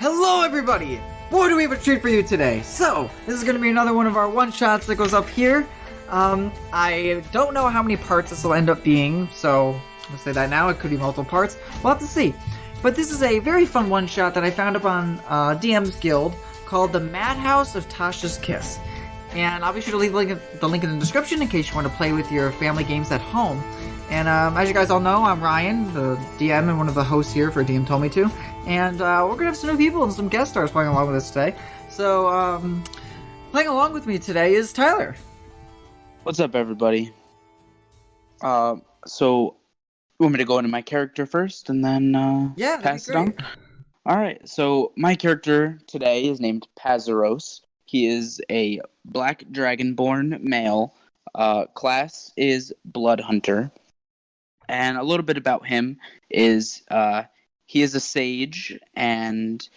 Hello everybody! Boy, do we have a treat for you today! So, this is going to be another one of our one-shots that goes up here. I don't know how many parts this will end up being, so I'll say that now. It could be multiple parts. We'll have to see. But this is a very fun one-shot that I found up on DM's Guild called the Madhouse of Tasha's Kiss. And I'll be sure to leave the link in the description in case you want to play with your family games at home. And as you guys all know, I'm Ryan, the DM and one of the hosts here for DM Told Me To. And we're going to have some new people and some guest stars playing along with us today. So, playing along with me today is Tyler. What's up, everybody? So, you want me to go into my character first and then pass it on? Alright, so my character today is named Pazaros. He is a black dragonborn male. Class is Blood Hunter. And a little bit about him is he is a sage, and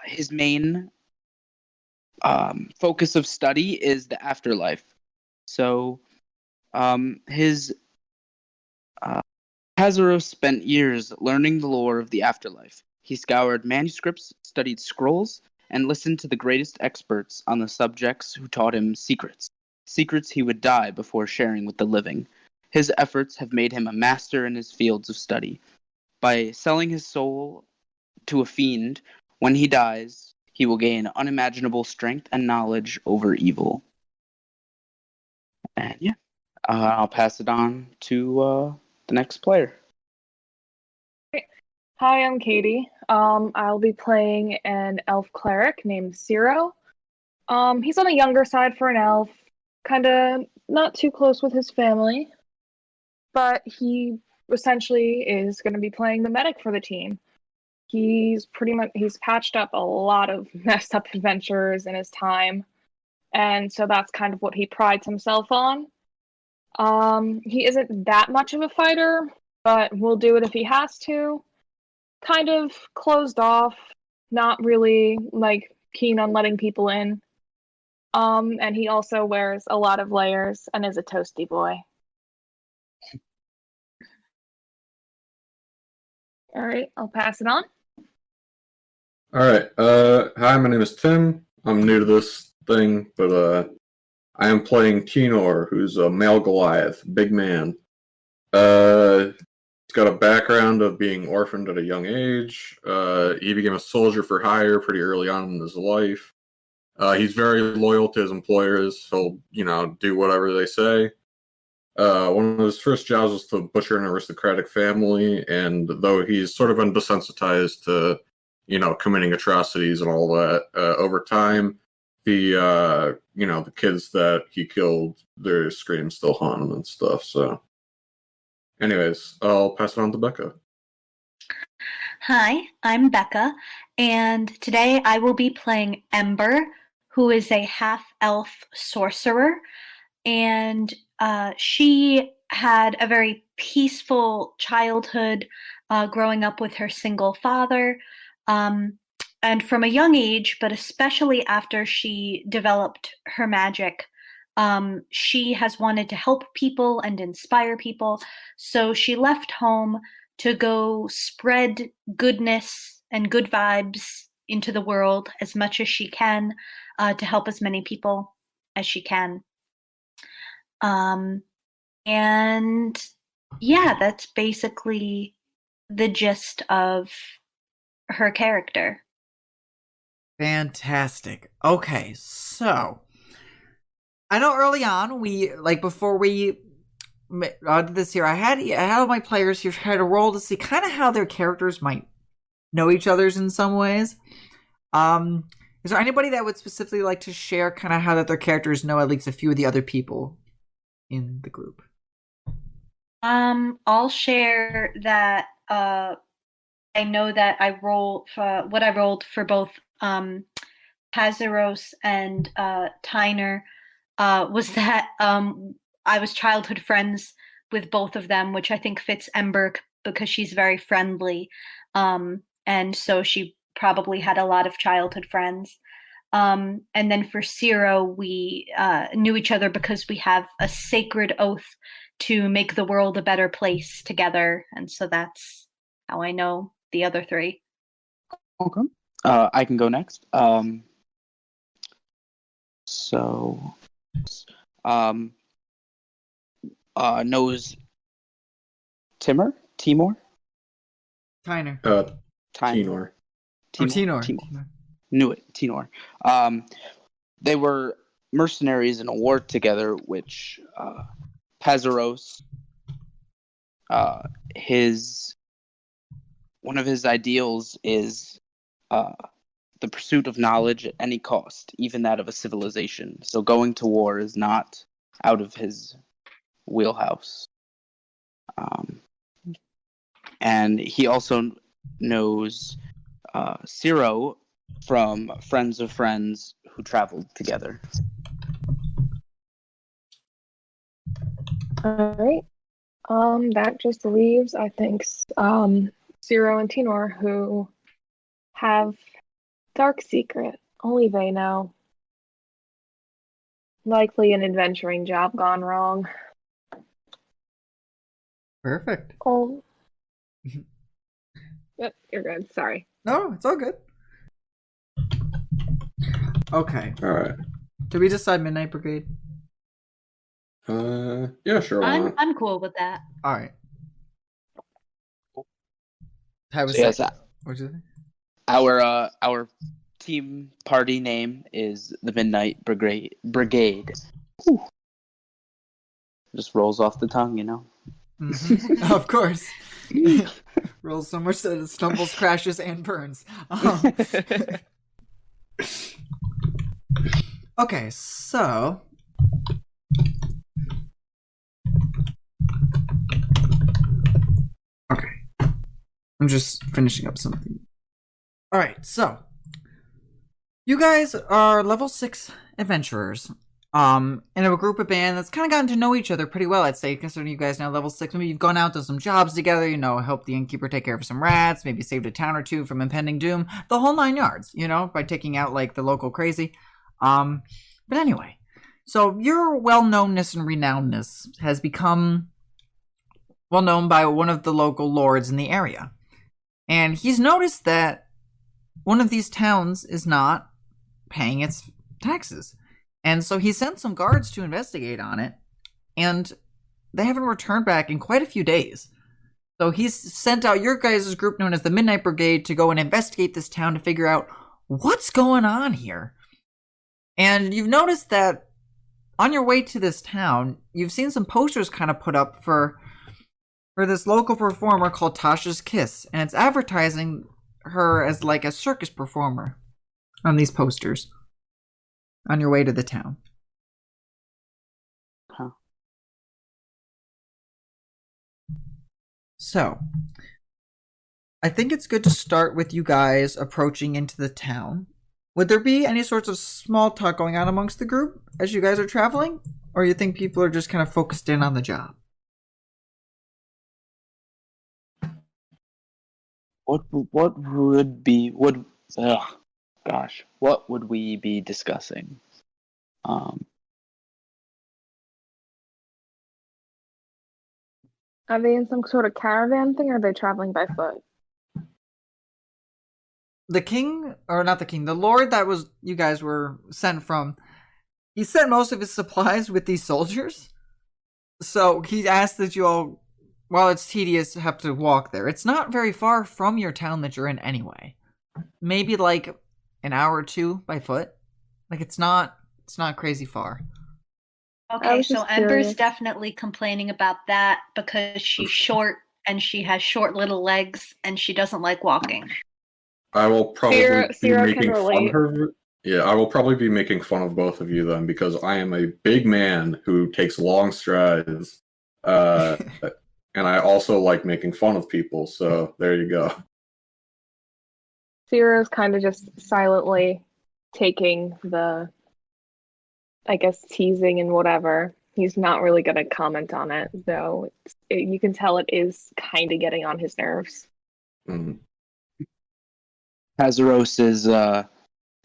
his main focus of study is the afterlife. So Pazaros spent years learning the lore of the afterlife. He scoured manuscripts, studied scrolls, and listened to the greatest experts on the subjects who taught him secrets he would die before sharing with the living. His efforts have made him a master in his fields of study. By selling his soul to a fiend, when he dies, he will gain unimaginable strength and knowledge over evil. And yeah, I'll pass it on to the next player. Hi, I'm Katie. I'll be playing an elf cleric named Ciro. He's on the younger side for an elf, kind of not too close with his family, but he essentially is going to be playing the medic for the team. He's patched up a lot of messed up adventures in his time, and so that's kind of what he prides himself on. He isn't that much of a fighter, but will do it if he has to. Kind of closed off, not really keen on letting people in. And he also wears a lot of layers and is a toasty boy. All right, I'll pass it on. All right. Hi, my name is Tim. I'm new to this thing, but I am playing Tenor, who's a male Goliath, big man. He's got a background of being orphaned at a young age. He became a soldier for hire pretty early on in his life. He's very loyal to his employers. He'll, do whatever they say. One of his first jobs was to butcher an aristocratic family, and though he's sort of been desensitized to, committing atrocities and all that, over time, the kids that he killed, their screams still haunt him and stuff, so. Anyways, I'll pass it on to Becca. Hi, I'm Becca, and today I will be playing Ember, who is a half-elf sorcerer, and she had a very peaceful childhood growing up with her single father, and from a young age, but especially after she developed her magic, she has wanted to help people and inspire people, so she left home to go spread goodness and good vibes into the world as much as she can to help as many people as she can. And yeah, that's basically the gist of her character. Fantastic. Okay, so I know early on before we did this here, I had all my players here try to roll to see kind of how their characters might know each other's in some ways. Is there anybody that would specifically like to share kind of how that their characters know at least a few of the other people in the group? I'll share that I know that I rolled for what I rolled for both Pazaros and Tyner was that I was childhood friends with both of them, which I think fits Ember because she's very friendly, and so she probably had a lot of childhood friends. And then for Ciro, we knew each other because we have a sacred oath to make the world a better place together, and so that's how I know the other three. Okay. I can go next. Knows Timur? Timur? Tyner. Tenor. Timur. Knew it. Tenor. They were mercenaries in a war together, which Pazaros, one of his ideals is the pursuit of knowledge at any cost, even that of a civilization. So going to war is not out of his wheelhouse. And he also knows Ciro from Friends of Friends who traveled together. All right. That just leaves, I think, Ciro and Tenor, who have dark secret. Only they know. Likely an adventuring job gone wrong. Perfect. Oh. Yep, you're good. Sorry. No, it's all good. Okay. All right. Did we decide Midnight Brigade? Yeah, sure. I'm cool with that. All right. How was that? What'd you think? Our team party name is the Midnight Brigade. Whew. Just rolls off the tongue, you know. Mm-hmm. Of course. Rolls so much that it stumbles, crashes, and burns. Okay, so okay, I'm just finishing up something. All right, so you guys are level 6 adventurers. In a group of band that's kind of gotten to know each other pretty well, I'd say, considering you guys now level 6. Maybe you've gone out to some jobs together, you know, helped the innkeeper take care of some rats, maybe saved a town or two from impending doom, the whole 9 yards, you know, by taking out, like, the local crazy. But anyway, so your well-knownness and renownedness has become well known by one of the local lords in the area. And he's noticed that one of these towns is not paying its taxes. And so he sent some guards to investigate on it, and they haven't returned back in quite a few days. So he's sent out your guys' group known as the Midnight Brigade to go and investigate this town to figure out what's going on here. And you've noticed that on your way to this town, you've seen some posters kind of put up for this local performer called Tasha's Kiss, and it's advertising her as like a circus performer on these posters. On your way to the town. Huh. So, I think it's good to start with you guys approaching into the town. Would there be any sorts of small talk going on amongst the group as you guys are traveling? Or you think people are just kind of focused in on the job? What would we be discussing? Are they in some sort of caravan thing, or are they traveling by foot? The king, or not the king, the lord that was you guys were sent from, he sent most of his supplies with these soldiers. So he asked that you all, while it's tedious, have to walk there. It's not very far from your town that you're in anyway. Maybe like an hour or two by foot. Like it's not crazy far. Okay, so Ember's definitely complaining about that because she's short and she has short little legs and she doesn't like walking. I will probably be making fun of her. Yeah, I will probably be making fun of both of you then, because I am a big man who takes long strides. And I also like making fun of people, so there you go. Ciro's kind of just silently taking the, I guess, teasing and whatever. He's not really going to comment on it, though. You can tell it is kind of getting on his nerves. Mm-hmm. Hazaros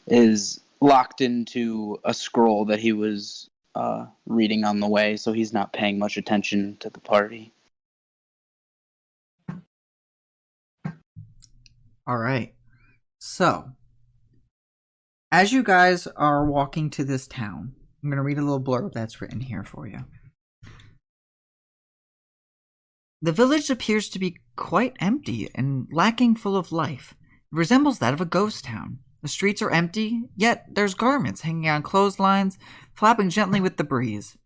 is locked into a scroll that he was reading on the way, so he's not paying much attention to the party. All right. So, As you guys are walking to this town, I'm going to read a little blurb that's written here for you. The village appears to be quite empty and lacking full of life. It resembles that of a ghost town. The streets are empty, yet there's garments hanging on clotheslines, flapping gently with the breeze.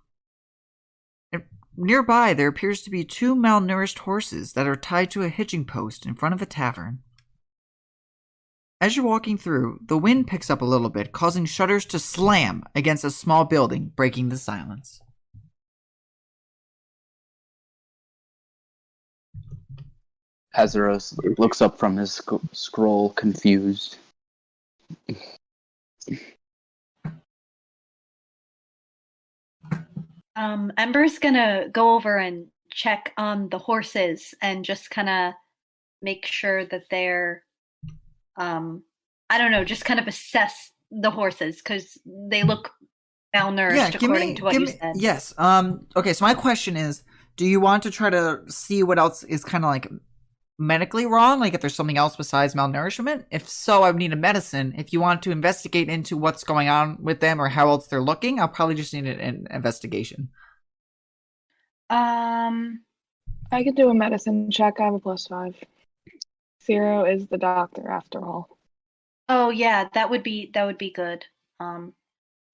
Nearby, there appears to be 2 malnourished horses that are tied to a hitching post in front of a tavern. As you're walking through, the wind picks up a little bit, causing shutters to slam against a small building, breaking the silence. Azeros looks up from his scroll, confused. Ember's gonna go over and check on the horses and just kind of make sure that they're, I don't know, just kind of assess the horses because they look malnourished according to what you said. Yes. Okay, so my question is, do you want to try to see what else is kind of like medically wrong? Like if there's something else besides malnourishment? If so, I would need a medicine. If you want to investigate into what's going on with them or how else they're looking, I'll probably just need an investigation. I could do a medicine check. I have a +5. Zero is the doctor after all. Oh yeah, that would be good. All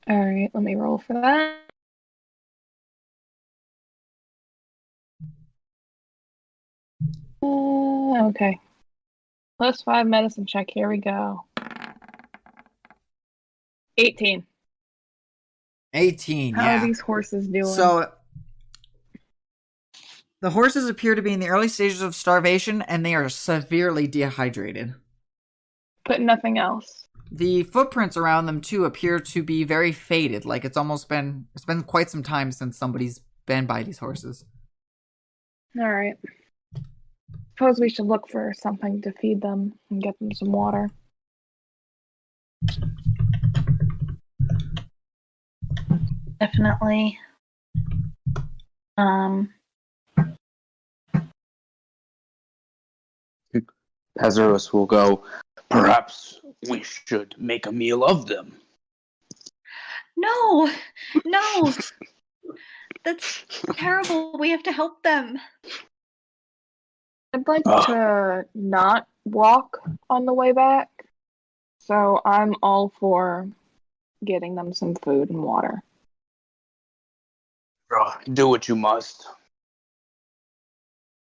right, let me roll for that. Okay. +5 medicine check. Here we go. 18. 18, How yeah. are these horses doing? So, the horses appear to be in the early stages of starvation, and they are severely dehydrated. But nothing else. The footprints around them, too, appear to be very faded. Like, it's been quite some time since somebody's been by these horses. All right. Suppose we should look for something to feed them and get them some water. Definitely. Azeros will go, perhaps we should make a meal of them. No! That's terrible. We have to help them. I'd like to not walk on the way back, so I'm all for getting them some food and water. Do what you must.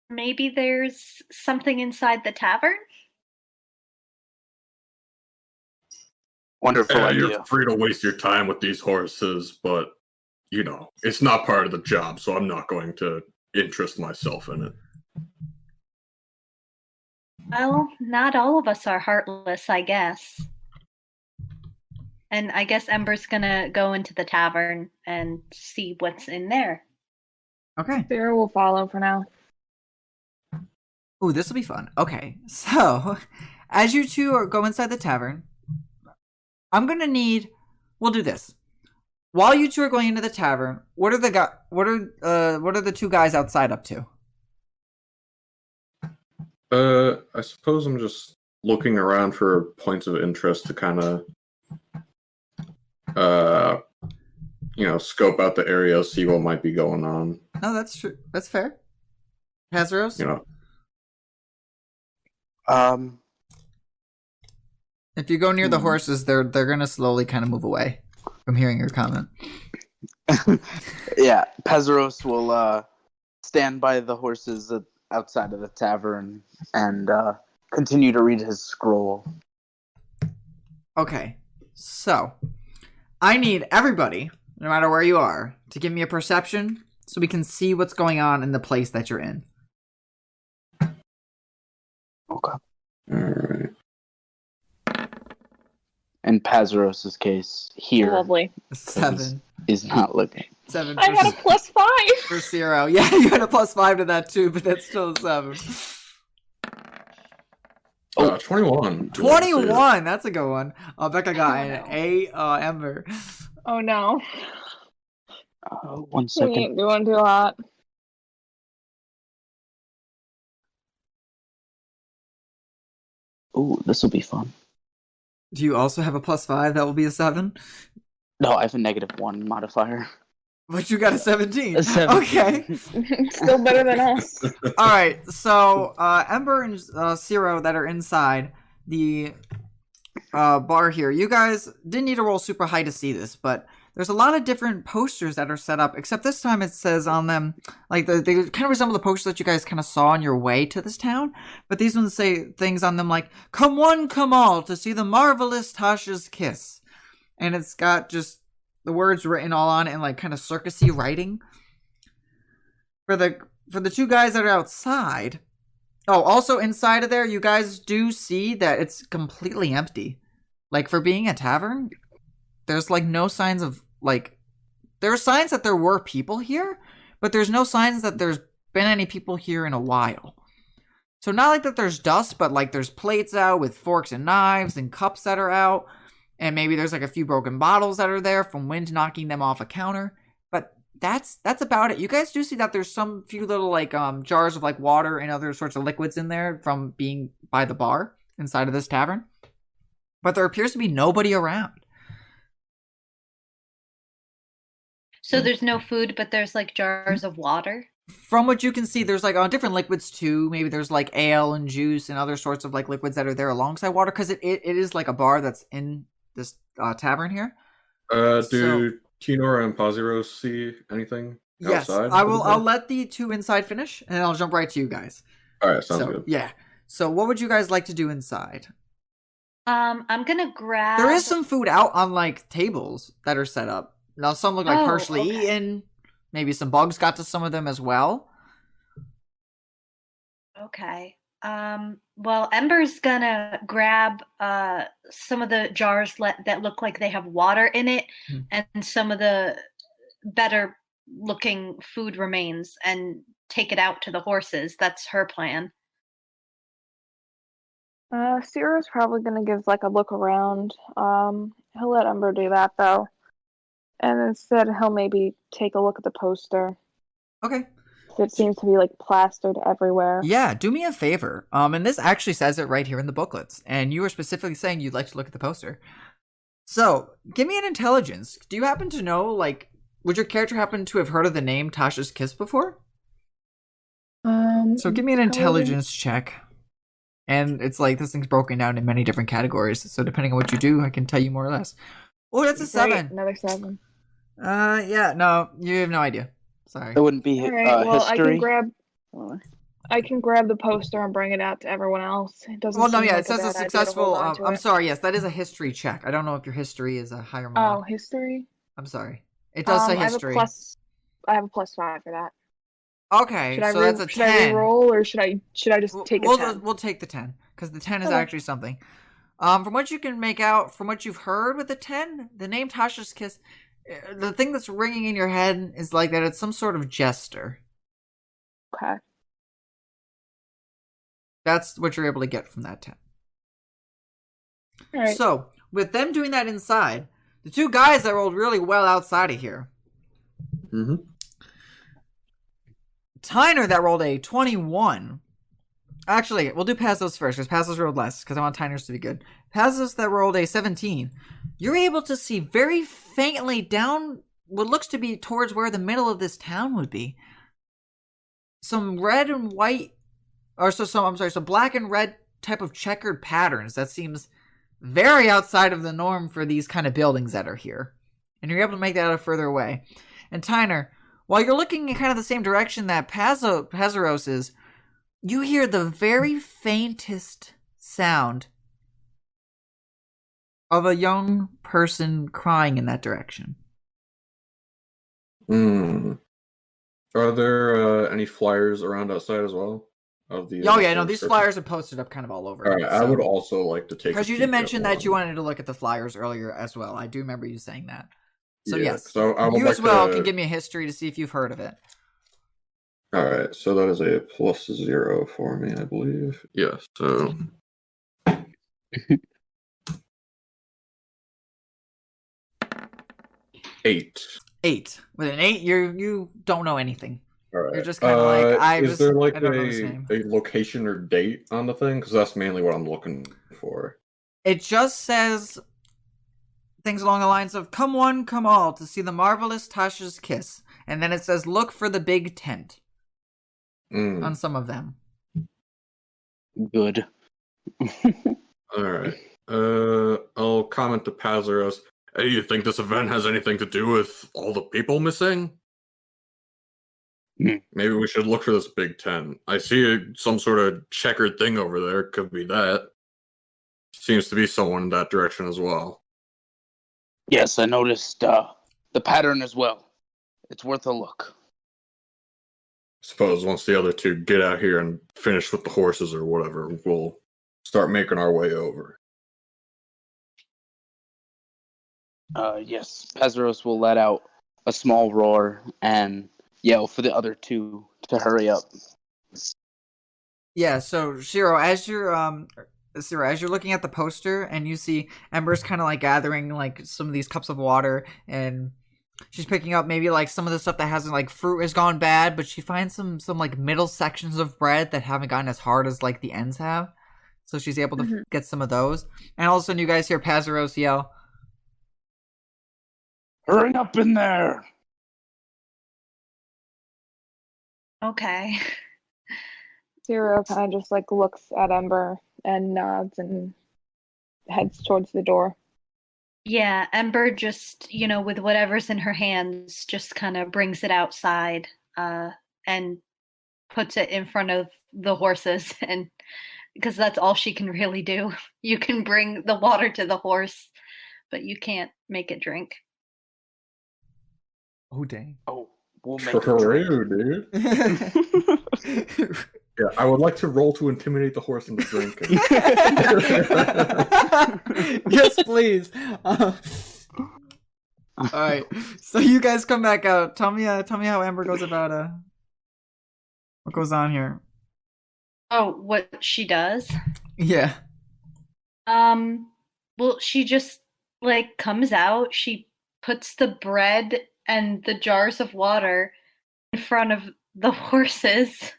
Maybe there's something inside the tavern? Wonderful idea. You're free to waste your time with these horses, but, it's not part of the job, so I'm not going to interest myself in it. Well, not all of us are heartless, I guess. And I guess Ember's gonna go into the tavern and see what's in there. Okay. Sarah will follow for now. Ooh, this will be fun. Okay, so as you two go inside the tavern, I'm gonna need. We'll do this. While you two are going into the tavern, what are the 2 guys outside up to? I suppose I'm just looking around for points of interest to kind of, scope out the area, see what might be going on. No, that's true. That's fair. Hazeros? If you go near the horses, they're gonna slowly kind of move away from hearing your comment. Yeah, Pezros will stand by the horses outside of the tavern and continue to read his scroll. Okay, so I need everybody, no matter where you are, to give me a perception so we can see what's going on in the place that you're in. Okay. Alright. In Pazaros's case, here Lovely. 7 is not looking. 7. I had a +5 for Zero. Yeah, you had a +5 to that too, but that's still a 7. 21. 21. That's a good one. Becca got an 8. Ember. Oh no. 1 We second. ain't doing too hot. Ooh, this will be fun. Do you also have a +5 that will be a 7? No, I have a -1 modifier. But you got a 17. A 17. Okay. Still better than us. All right. So Ember and Zero that are inside the bar here. You guys didn't need to roll super high to see this, but there's a lot of different posters that are set up, except this time it says on them, like, they kind of resemble the posters that you guys kind of saw on your way to this town, but these ones say things on them like, "Come one, come all, to see the marvelous Tasha's kiss." And it's got just the words written all on it in, like, kind of circusy writing. For the two guys that are outside, oh, also inside of there, you guys do see that it's completely empty. Like, for being a tavern, there's, like, no signs of, like, there are signs that there were people here, but there's no signs that there's been any people here in a while. So not like that there's dust, but, like, there's plates out with forks and knives and cups that are out, and maybe there's, like, a few broken bottles that are there from wind knocking them off a counter, but that's about it. You guys do see that there's some few little, like, jars of, like, water and other sorts of liquids in there from being by the bar inside of this tavern, but there appears to be nobody around. So there's no food, but there's, like, jars of water? From what you can see, there's, like, different liquids, too. Maybe there's, like, ale and juice and other sorts of, like, liquids that are there alongside water, because it is, like, a bar that's in this tavern here. Do Tinora and Paziros see anything outside? Yes, I'll let the two inside finish, and I'll jump right to you guys. All right, sounds good. Yeah. So what would you guys like to do inside? I'm gonna grab... There is some food out on, like, tables that are set up. Now, some look like partially eaten. Maybe some bugs got to some of them as well. Okay. Well, Ember's gonna grab some of the jars that look like they have water in it, and some of the better looking food remains, and take it out to the horses. That's her plan. Ciro's probably gonna give, like, a look around. He'll let Ember do that, though. And instead, he'll maybe take a look at the poster. Okay. It seems to be, like, plastered everywhere. Yeah, do me a favor. And this actually says it right here in the booklets. And you were specifically saying you'd like to look at the poster. So, give me an intelligence. Do you happen to know, like, would your character happen to have heard of the name Tasha's Kiss before? So give me an intelligence check. And it's like, this thing's broken down in many different categories. So depending on what you do, I can tell you more or less. Oh, that's a 7. Right, another 7. Yeah, no, you have no idea. Sorry. It wouldn't be well, history. I can grab the poster and bring it out to everyone else. It doesn't. Well, no, seem yeah, like it says a bad idea to successful. hold on to I'm it. sorry. Yes, that is a history check. I don't know if your history is a higher. Oh, history. I'm sorry. It does say history. I have a +5 for that. Okay, so that's a 10. Should I re-roll, or should I just take a 10? We'll take the 10 because the 10 is actually something. From what you can make out, from what you've heard with the 10, the name Tasha's Kiss, the thing that's ringing in your head is like that it's some sort of jester. Okay. That's what you're able to get from that 10. All right. So, with them doing that inside, the two guys that rolled really well outside of here. Mm-hmm. Tyner that rolled a 21. Actually, we'll do Pazos first, because Pazos rolled less, because I want Tyner's to be good. Pazos that rolled a 17. You're able to see very faintly down what looks to be towards where the middle of this town would be. Some red and white, some black and red type of checkered patterns that seems very outside of the norm for these kind of buildings that are here. And you're able to make that out further away. And Tyner, while you're looking in kind of the same direction that Pazaros is, you hear the very faintest sound of a young person crying in that direction. Are there any flyers around outside as well? These flyers are posted up kind of all over. All right, I would also like to take. Because you did mention that you wanted to look at the flyers earlier as well. I do remember you saying that. So yes, so you as well can give me a history to see if you've heard of it. All right, so that is a +0 for me, I believe. Yeah, so 8. 8. With an 8, you don't know anything. All right. You're just kind of like, is there like I don't know his name. a location or date on the thing? Because that's mainly what I'm looking for. It just says things along the lines of "Come one, come all to see the marvelous Tasha's kiss," and then it says "Look for the big tent" on some of them. Good. All right. I'll comment to Pazaros. Hey, you think this event has anything to do with all the people missing? Maybe we should look for this big tent. I see some sort of checkered thing over there. Could be that. Seems to be someone in that direction as well. Yes, I noticed the pattern as well. It's worth a look. Suppose once the other two get out here and finish with the horses or whatever, we'll start making our way over. Yes, Pezros will let out a small roar and yell for the other two to hurry up. Yeah, so Shiro, as you're looking at the poster and you see Ember's kind of like gathering like some of these cups of water, and she's picking up maybe like some of the stuff that hasn't, like, fruit has gone bad, but she finds some like middle sections of bread that haven't gotten as hard as like the ends have. So she's able to get some of those. And all of a sudden you guys hear Pazaros yell, "Hurry up in there!" Okay. Zero kind of just like looks at Ember and nods and heads towards the door. Yeah, Ember just, with whatever's in her hands, just kind of brings it outside and puts it in front of the horses, and because that's all she can really do. You can bring the water to the horse, but you can't make it drink. "Oh dang!" Oh, we'll make it For drink. you, dude. Yeah, I would like to roll to intimidate the horse into drinking. Yes, please. All right, so you guys come back out. Tell me how Ember goes about what goes on here. Oh, what she does? Yeah. Well, she just like comes out. She puts the bread and the jars of water in front of the horses.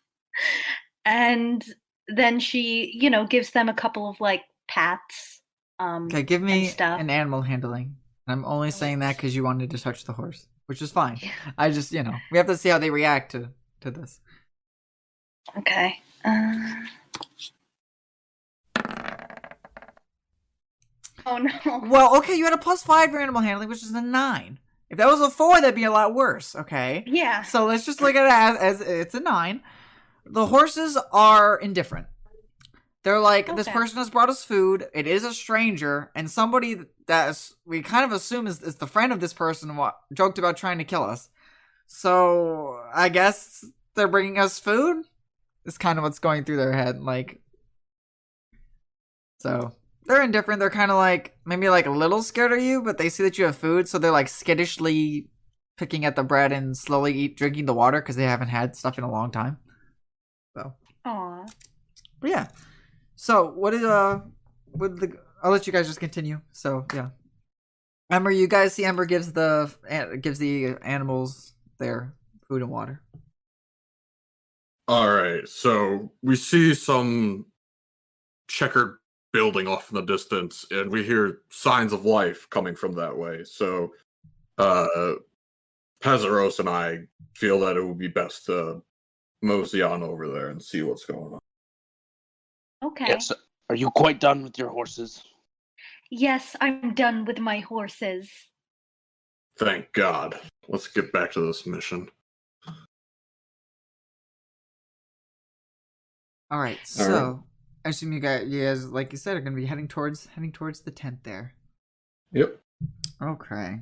And then she, gives them a couple of like pats. Okay, give me stuff. an animal handling. I'm only saying that because you wanted to touch the horse, which is fine. I just, we have to see how they react to this. Okay. Oh no. Well, okay, you had a +5 for animal handling, which is a 9. If that was a 4, that'd be a lot worse. Okay. Yeah. So let's just look at it as it's a 9. The horses are indifferent. They're like, this person has brought us food. It is a stranger, and somebody that we kind of assume is the friend of this person joked about trying to kill us. So I guess they're bringing us food. Is kind of what's going through their head, like. So they're indifferent. They're kind of like maybe like a little scared of you, but they see that you have food, so they're like skittishly picking at the bread and slowly drinking the water because they haven't had stuff in a long time. So. Aw. But yeah. So what is I'll let you guys just continue. So yeah. Ember, you guys see Ember gives the animals their food and water. All right, so we see some checkered building off in the distance, and we hear signs of life coming from that way. So, Pazaros and I feel that it would be best to mosey on over there and see what's going on. Okay. Yes. Are you quite done with your horses? Yes, I'm done with my horses. Thank God. Let's get back to this mission. All right. So I assume you guys, like you said, are going to be heading towards the tent there. Yep. Okay.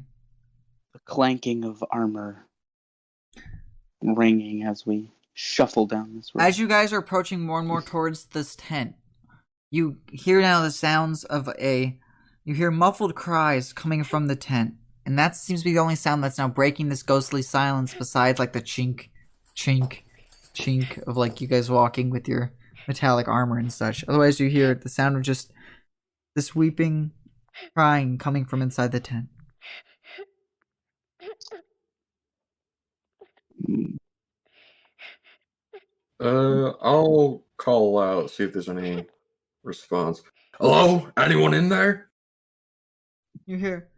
The clanking of armor ringing as we shuffle down this road. As you guys are approaching more and more towards this tent, you hear now the sounds of you hear muffled cries coming from the tent, and that seems to be the only sound that's now breaking this ghostly silence besides like the chink, chink, chink of like you guys walking with your metallic armor and such. Otherwise you hear the sound of just this weeping, crying coming from inside the tent. I'll call out, see if there's any response. Hello? Anyone in there? You hear?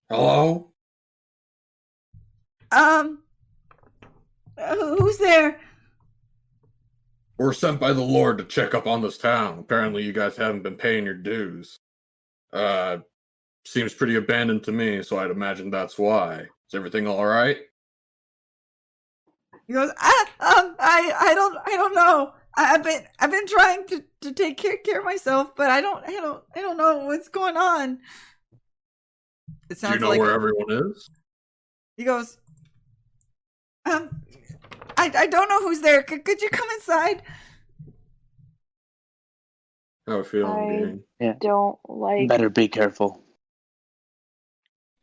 Hello? Who's there? We're sent by the Lord to check up on this town. Apparently you guys haven't been paying your dues. Seems pretty abandoned to me, so I'd imagine that's why. Is everything alright? He goes, I don't know. I've been trying to take care of myself, but I don't know what's going on. It sounds Do you know like where everyone is? He goes, I don't know who's there. Could you come inside? How a feeling, I don't like Better be careful.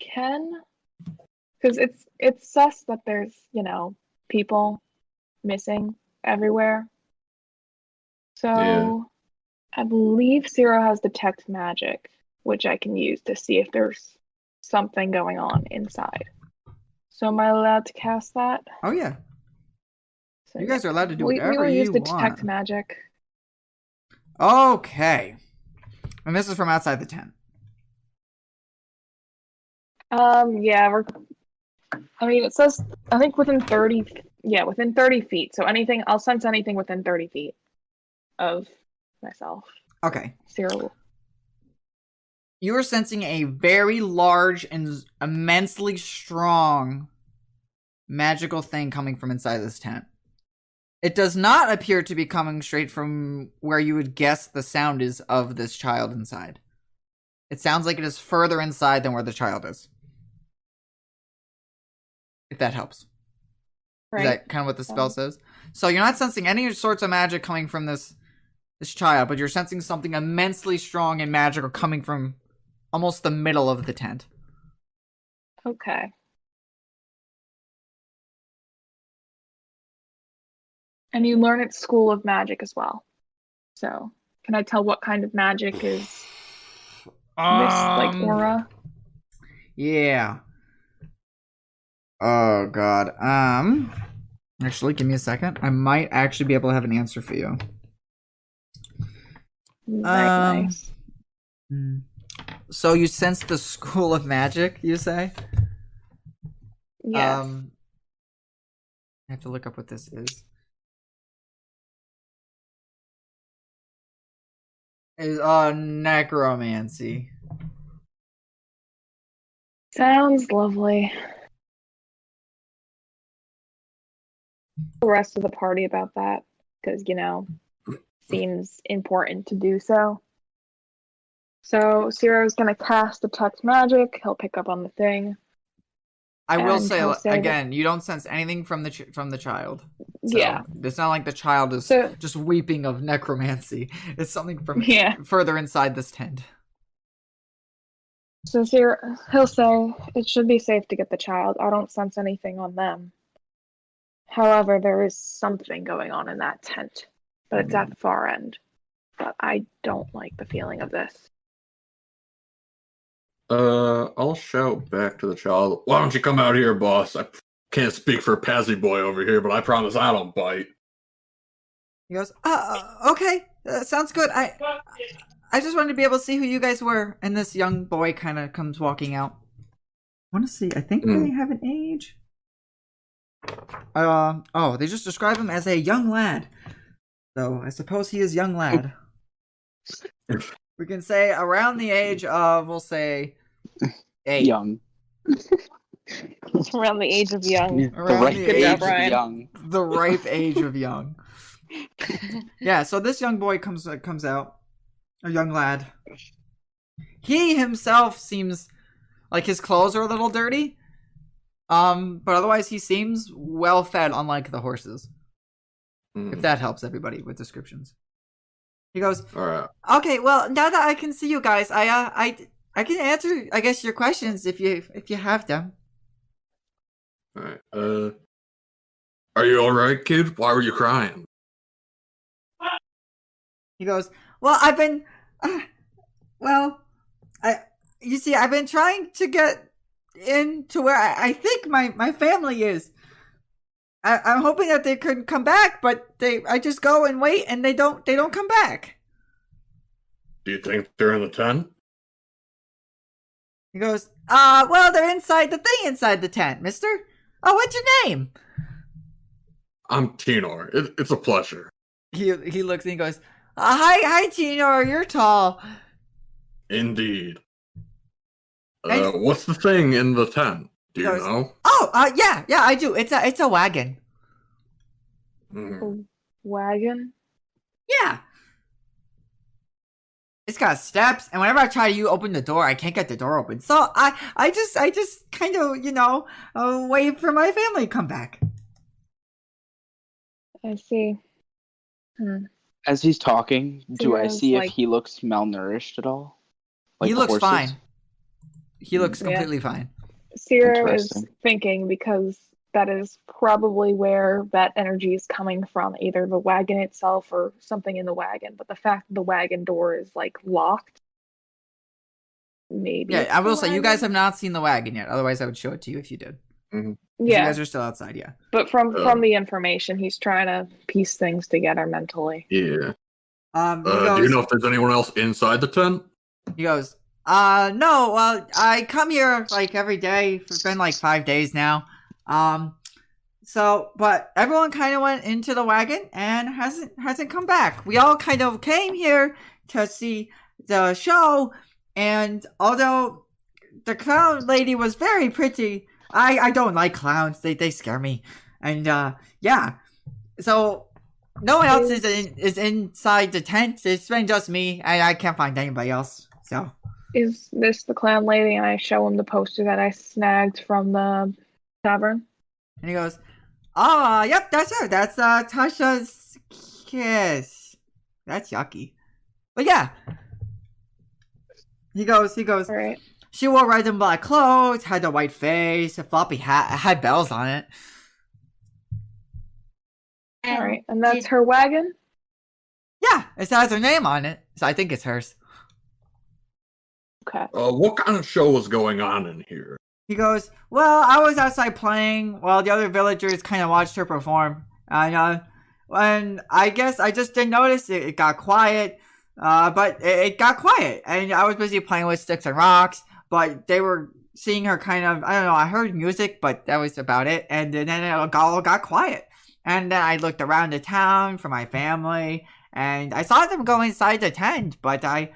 Ken, because it's sus that there's people missing everywhere. So I believe Zero has detect magic, which I can use to see if there's something going on inside. So am I allowed to cast that? Oh yeah. So You guys are allowed to do whatever we will you use want. detect magic. Okay. And this is from outside the tent. Yeah, it says I think within 30 feet. So I'll sense anything within 30 feet of myself. Okay. Zero. You are sensing a very large and immensely strong magical thing coming from inside this tent. It does not appear to be coming straight from where you would guess the sound is of this child inside. It sounds like it is further inside than where the child is. If that helps. Right. Is that kind of what the spell says? So you're not sensing any sorts of magic coming from this child, but you're sensing something immensely strong and magical coming from almost the middle of the tent. Okay. And you learn at School of Magic as well. So, can I tell what kind of magic is this, aura? Yeah. Oh, God. Actually, give me a second. I might actually be able to have an answer for you. Nice. So you sense the School of Magic, you say? Yes. I have to look up what this is. Is necromancy. Sounds lovely. The rest of the party about that, because seems important to do so. So Ciro's gonna cast detect magic. He'll pick up on the thing. I will say again, you don't sense anything from the child. So yeah, it's not like the child is just weeping of necromancy. It's something from further inside this tent. So he'll say, it should be safe to get the child. I don't sense anything on them. However, there is something going on in that tent, but it's at the far end. But I don't like the feeling of this. I'll shout back to the child. Why don't you come out here, boss? I can't speak for Pazzy Boy over here, but I promise I don't bite. He goes, okay, sounds good. I just wanted to be able to see who you guys were. And this young boy kind of comes walking out. I want to see. I think they have an age. They just describe him as a young lad. So I suppose he is young lad. We can say around the age of, we'll say, 8. Young. Around the age of young. Around the age of young. The ripe age of young. Yeah, so this young boy comes out. A young lad. He himself seems like his clothes are a little dirty. But otherwise he seems well fed, unlike the horses. If that helps everybody with descriptions. He goes, all right. Okay, well, now that I can see you guys, I can answer, I guess, your questions if you have them. All right. Are you all right, kid? Why were you crying? He goes, well, I've been, you see, I've been trying to get into where I think my family is. I'm hoping that they could come back, but I just go and wait, and they don't come back. Do you think they're in the tent? He goes, well, they're inside the thing inside the tent, mister. Oh, what's your name? I'm Tenor. It's a pleasure. He looks and he goes, hi, Tenor, you're tall. Indeed. What's the thing in the tent? Do you know? Oh, yeah, I do. It's a wagon. A wagon? Yeah. It's got steps, and whenever I try to open the door, I can't get the door open. So I just kind of, wait for my family to come back. I see. As he's talking, do I see like... if he looks malnourished at all? Like he looks fine. He looks completely fine. Sierra is thinking because that is probably where that energy is coming from, either the wagon itself or something in the wagon. But the fact that the wagon door is like locked, maybe. Yeah, I will say you guys have not seen the wagon yet. Otherwise, I would show it to you if you did. Yeah, you guys are still outside. Yeah, but from the information, he's trying to piece things together mentally. Yeah. Do you know if there's anyone else inside the tent? He goes, no. Well, I come here like every day. It's been like 5 days now. But everyone kind of went into the wagon and hasn't come back. We all kind of came here to see the show, and although the clown lady was very pretty, I don't like clowns. They scare me. And yeah. So no one else is inside the tent. It's been just me, and I can't find anybody else. So is this the clown lady? And I show him the poster that I snagged from the tavern. And he goes, yep, that's her. That's Tasha's kiss. That's yucky. But yeah. He goes, all right. She wore red and black clothes, had a white face, a floppy hat, had bells on it. All right, and that's her wagon? Yeah, it has her name on it, so I think it's hers. Okay. What kind of show was going on in here? He goes, well, I was outside playing while the other villagers kind of watched her perform. And I guess I just didn't notice it got quiet. But it got quiet, and I was busy playing with sticks and rocks, but they were seeing her kind of, I don't know, I heard music, but that was about it, and then it all got quiet. And then I looked around the town for my family, and I saw them go inside the tent, but I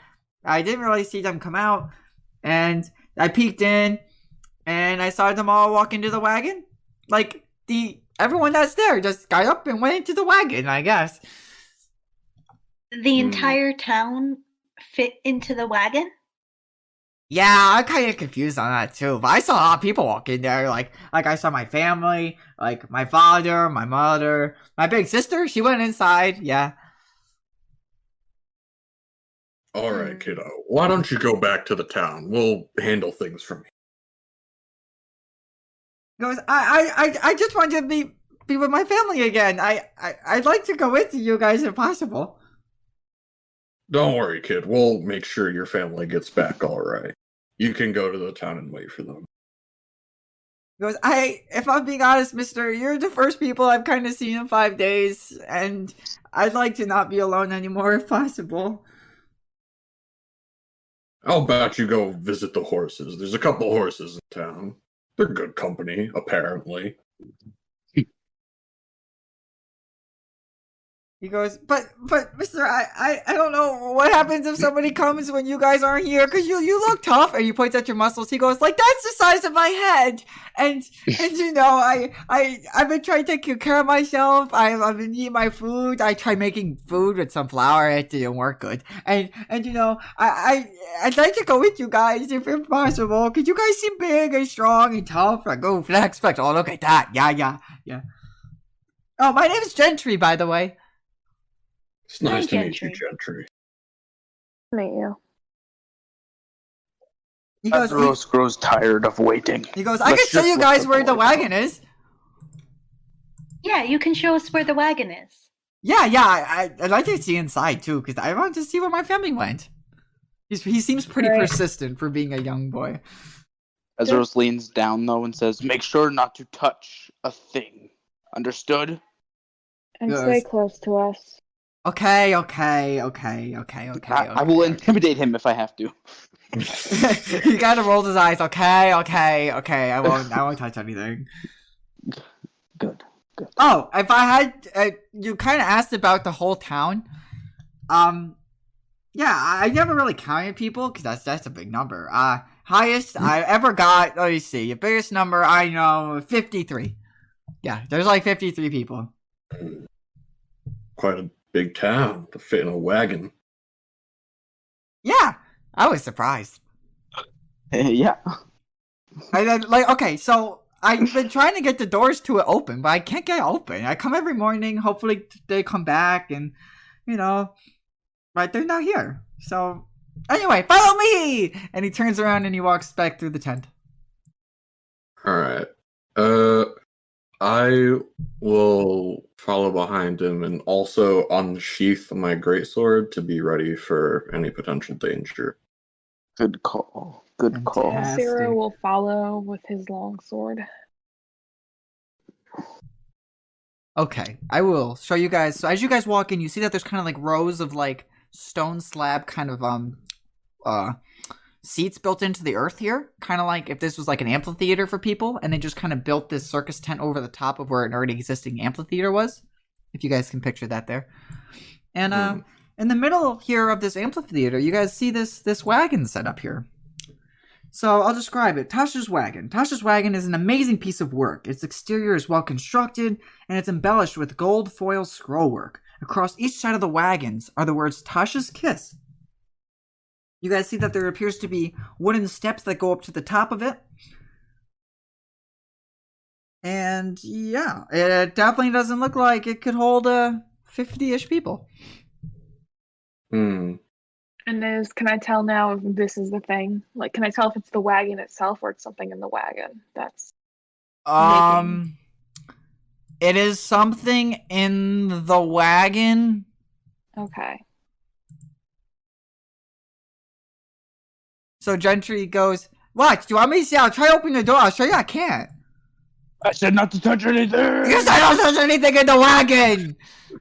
didn't really see them come out, and I peeked in, and I saw them all walk into the wagon. Like, everyone that's there just got up and went into the wagon, I guess. The entire town fit into the wagon? Yeah, I'm kind of confused on that too. But I saw a lot of people walk in there. Like I saw my family, like my father, my mother, my big sister. She went inside. Yeah. All right, kiddo. Why don't you go back to the town? We'll handle things from here. He goes, I just wanted to be with my family again. I'd like to go with you guys if possible. Don't worry, kid. We'll make sure your family gets back all right. You can go to the town and wait for them. He goes, if I'm being honest, mister, you're the first people I've kind of seen in 5 days, and I'd like to not be alone anymore if possible. How about you go visit the horses? There's a couple horses in town. They're good company, apparently. He goes, but mister, I don't know what happens if somebody comes when you guys aren't here, because you look tough, and he points at your muscles. He goes, like, that's the size of my head, and you know, I've been trying to take care of myself. I've been eating my food. I tried making food with some flour. It didn't work good, and you know, I'd like to go with you guys if possible, because you guys seem big and strong and tough. I go flex. Oh, look at that. Yeah. Oh, my name is Gentry, by the way. It's nice to meet you, Gentry. Meet you. He goes, Rose grows tired of waiting. He goes, I can show you guys where the wagon is. Yeah, you can show us where the wagon is. Yeah, I'd like to see inside too, because I want to see where my family went. He seems pretty persistent for being a young boy. Rose leans down though and says, "Make sure not to touch a thing." Understood? And Yes. stay close to us. Okay. I will intimidate him if I have to. He kind of rolled his eyes. Okay. I won't touch anything. Good. Oh, if I had, you kind of asked about the whole town. Yeah, I never really counted people because that's a big number. Highest I ever got. Let me see. The biggest number I know, 53. Yeah, there's like 53 people. Quite a big town to fit in a wagon. Yeah, I was surprised. Yeah. Okay, so I've been trying to get the doors to it open, but I can't get it open. I come every morning. Hopefully they come back, and but they're not here. So anyway, follow me. And he turns around and he walks back through the tent. All right. I will follow behind him and also unsheath my greatsword to be ready for any potential danger. Good call. Good call. Fantastic. Zero will follow with his longsword. Okay, I will show you guys. So as you guys walk in, you see that there's kind of like rows of like stone slab kind of seats built into the earth here, kind of like if this was like an amphitheater for people, and they just kind of built this circus tent over the top of where an already existing amphitheater was, if you guys can picture that there. And in the middle here of this amphitheater, you guys see this wagon set up here. So I'll describe it. Tasha's wagon. Tasha's wagon is an amazing piece of work. Its exterior is well constructed, and it's embellished with gold foil scrollwork. Across each side of the wagons are the words Tasha's Kiss. You guys see that there appears to be wooden steps that go up to the top of it. And yeah, it definitely doesn't look like it could hold 50-ish people. And can I tell now if this is the thing? Like, can I tell if it's the wagon itself or it's something in the wagon? That's it is something in the wagon. okay. So Gentry goes, "What? Do you want me to see? I'll try to open the door. I'll show you I can't." I said not to touch anything. Yes, I don't touch anything in the wagon.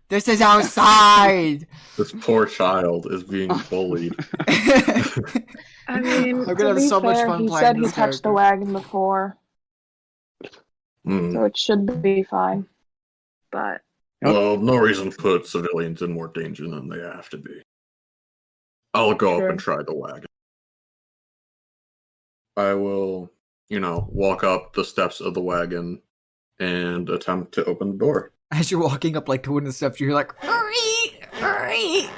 This is outside. This poor child is being bullied. I mean, I'm gonna to have be so much fair, fun he playing said he this touched the character. wagon before, Hmm. so it should be fine. But Well, no reason to put civilians in more danger than they have to be. I'll go up and try the wagon. I will, walk up the steps of the wagon and attempt to open the door. As you're walking up like the wooden steps, you're like, hurry,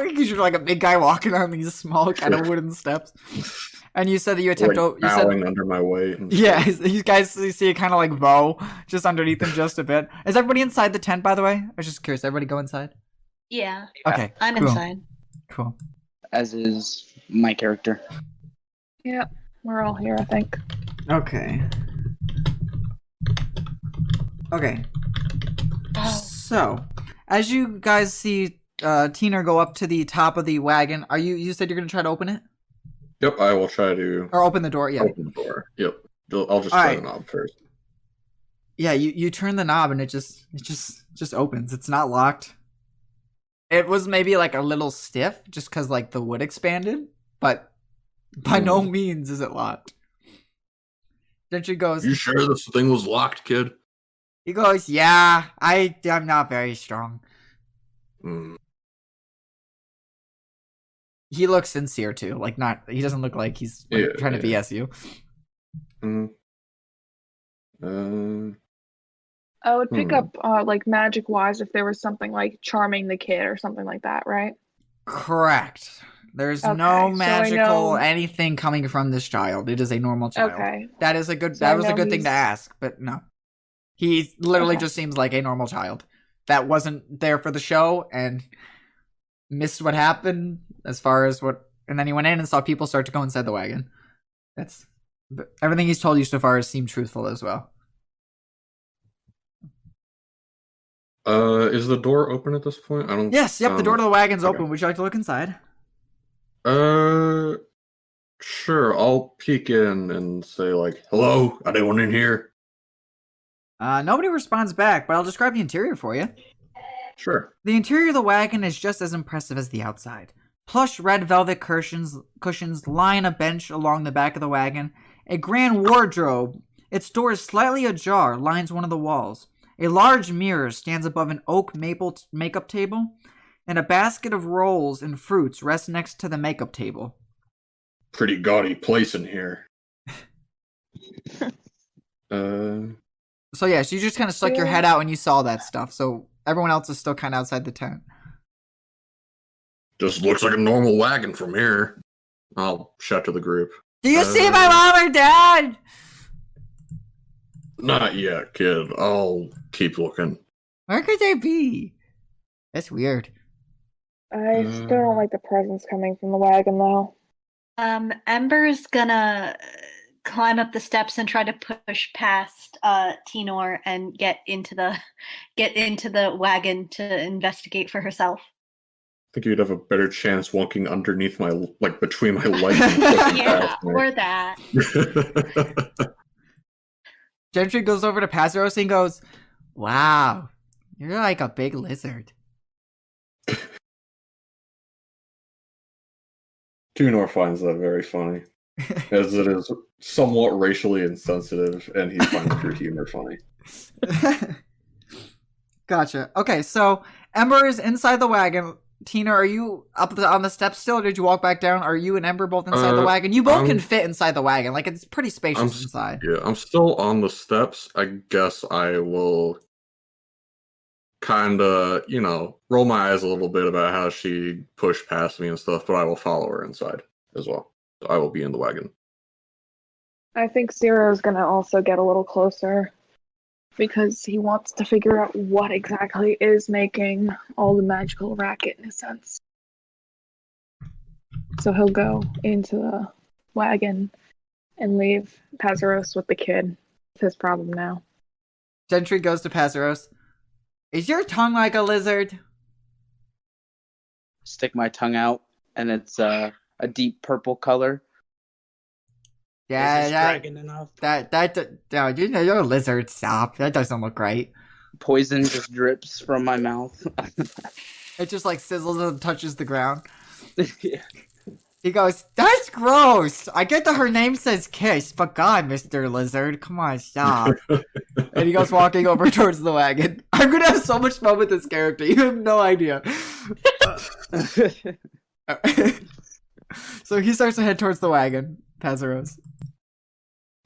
because you're like a big guy walking on these small kind of wooden steps. And you said that you attempt to. You said, bowing under my weight. And yeah, you guys see it kind of like bow just underneath him just a bit. Is everybody inside the tent, by the way? I was just curious. Everybody go inside? Yeah. Okay. I'm cool. inside. Cool. As is my character. yeah, we're all here, I think. Okay. So, as you guys see Tina go up to the top of the wagon, you said you're going to try to open it? Yep, I will try to Or open the door, yeah. open the door. Yep. I'll just All try right. the knob first. Yeah, you turn the knob and it just opens. It's not locked. It was maybe like a little stiff just because like the wood expanded, but by no means is it locked. Gentry goes, You sure this thing was locked, kid? he goes, yeah, I'm not very strong. Hmm. He looks sincere too. Like he doesn't look like he's trying to BS you. I would pick up like magic wise if there was something like charming the kid or something like that, right? Correct. There's Okay, no so I magical know- anything coming from this child. It is a normal child. Okay. That is a good. So That I was a know good thing to he's- ask, but no. He literally Okay. just seems like a normal child that wasn't there for the show and missed what happened as far as what. And then he went in and saw people start to go inside the wagon. That's everything he's told you so far has seemed truthful as well. Is the door open at this point? I don't. Yes. Yep. The door to the wagon's okay. open. Would you like to look inside? Sure. I'll peek in and say like, "Hello, anyone in here?" Nobody responds back, but I'll describe the interior for you. Sure. The interior of the wagon is just as impressive as the outside. Plush red velvet cushions line a bench along the back of the wagon. A grand wardrobe, its door is slightly ajar, lines one of the walls. A large mirror stands above an oak maple makeup table, and a basket of rolls and fruits rests next to the makeup table. Pretty gaudy place in here. So yeah, so you just kind of stuck your head out when you saw that stuff. So everyone else is still kind of outside the tent. Just looks like a normal wagon from here. I'll shout to the group. Do you see my mom or dad? Not yet, kid. I'll keep looking. Where could they be? That's weird. I still don't like the presents coming from the wagon, though. Ember's gonna climb up the steps and try to push past Tinor and get into the wagon to investigate for herself. I think you'd have a better chance walking underneath between my legs. And yeah, or that. Gentry goes over to Pazeros and goes, "Wow, you're like a big lizard." Tunor finds that very funny, as it is somewhat racially insensitive, and he finds your humor funny. Gotcha. Okay, so Ember is inside the wagon. Tina, are you up on the steps still, or did you walk back down? Are you and Ember both inside the wagon? You both can fit inside the wagon. Like, it's pretty spacious inside. Yeah, I'm still on the steps. I guess I will kind of, roll my eyes a little bit about how she pushed past me and stuff, but I will follow her inside as well. So I will be in the wagon. I think Ciro's gonna also get a little closer because he wants to figure out what exactly is making all the magical racket in a sense. So he'll go into the wagon and leave Pazeros with the kid. It's his problem now. Gentry goes to Pazeros. Is your tongue like a lizard? Stick my tongue out, and it's a deep purple color. Yeah, dragon enough. You're a lizard. Stop. That doesn't look right. Poison just drips from my mouth. It just like sizzles and touches the ground. Yeah. He goes, "That's gross. I get that her name says Kiss, but God, Mr. Lizard, come on, stop." And he goes walking over towards the wagon. I'm gonna have so much fun with this character. You have no idea. So he starts to head towards the wagon, Pazeros.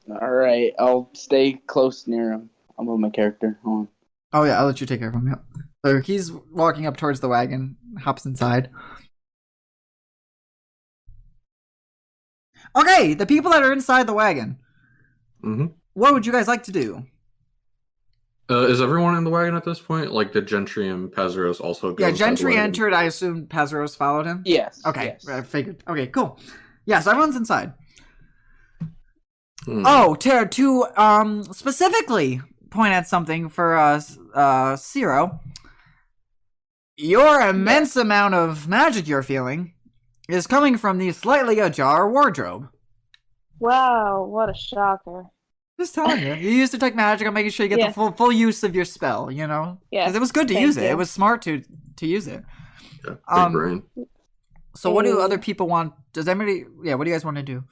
All right, I'll stay close near him. I'll move my character. Hold on. Oh yeah, I'll let you take care of him. Yep. So he's walking up towards the wagon, hops inside. Okay, the people that are inside the wagon. Mm-hmm. What would you guys like to do? Is everyone in the wagon at this point? Like, did Gentry and Pazeros also go? Yeah, Gentry entered. I assume Pazeros followed him? Yes. Okay, yes. I figured. Okay, cool. Yeah, so everyone's inside. Oh, to specifically point at something for Ciro. Your immense amount of magic you're feeling is coming from the slightly ajar wardrobe. Wow, what a shocker. Just telling you. You used Detect Magic. I'm making sure you get the full use of your spell, Yeah. Because it was good to use it. It was smart to use it. Yeah, big brain. So what do other people want? Does anybody... Yeah, what do you guys want to do?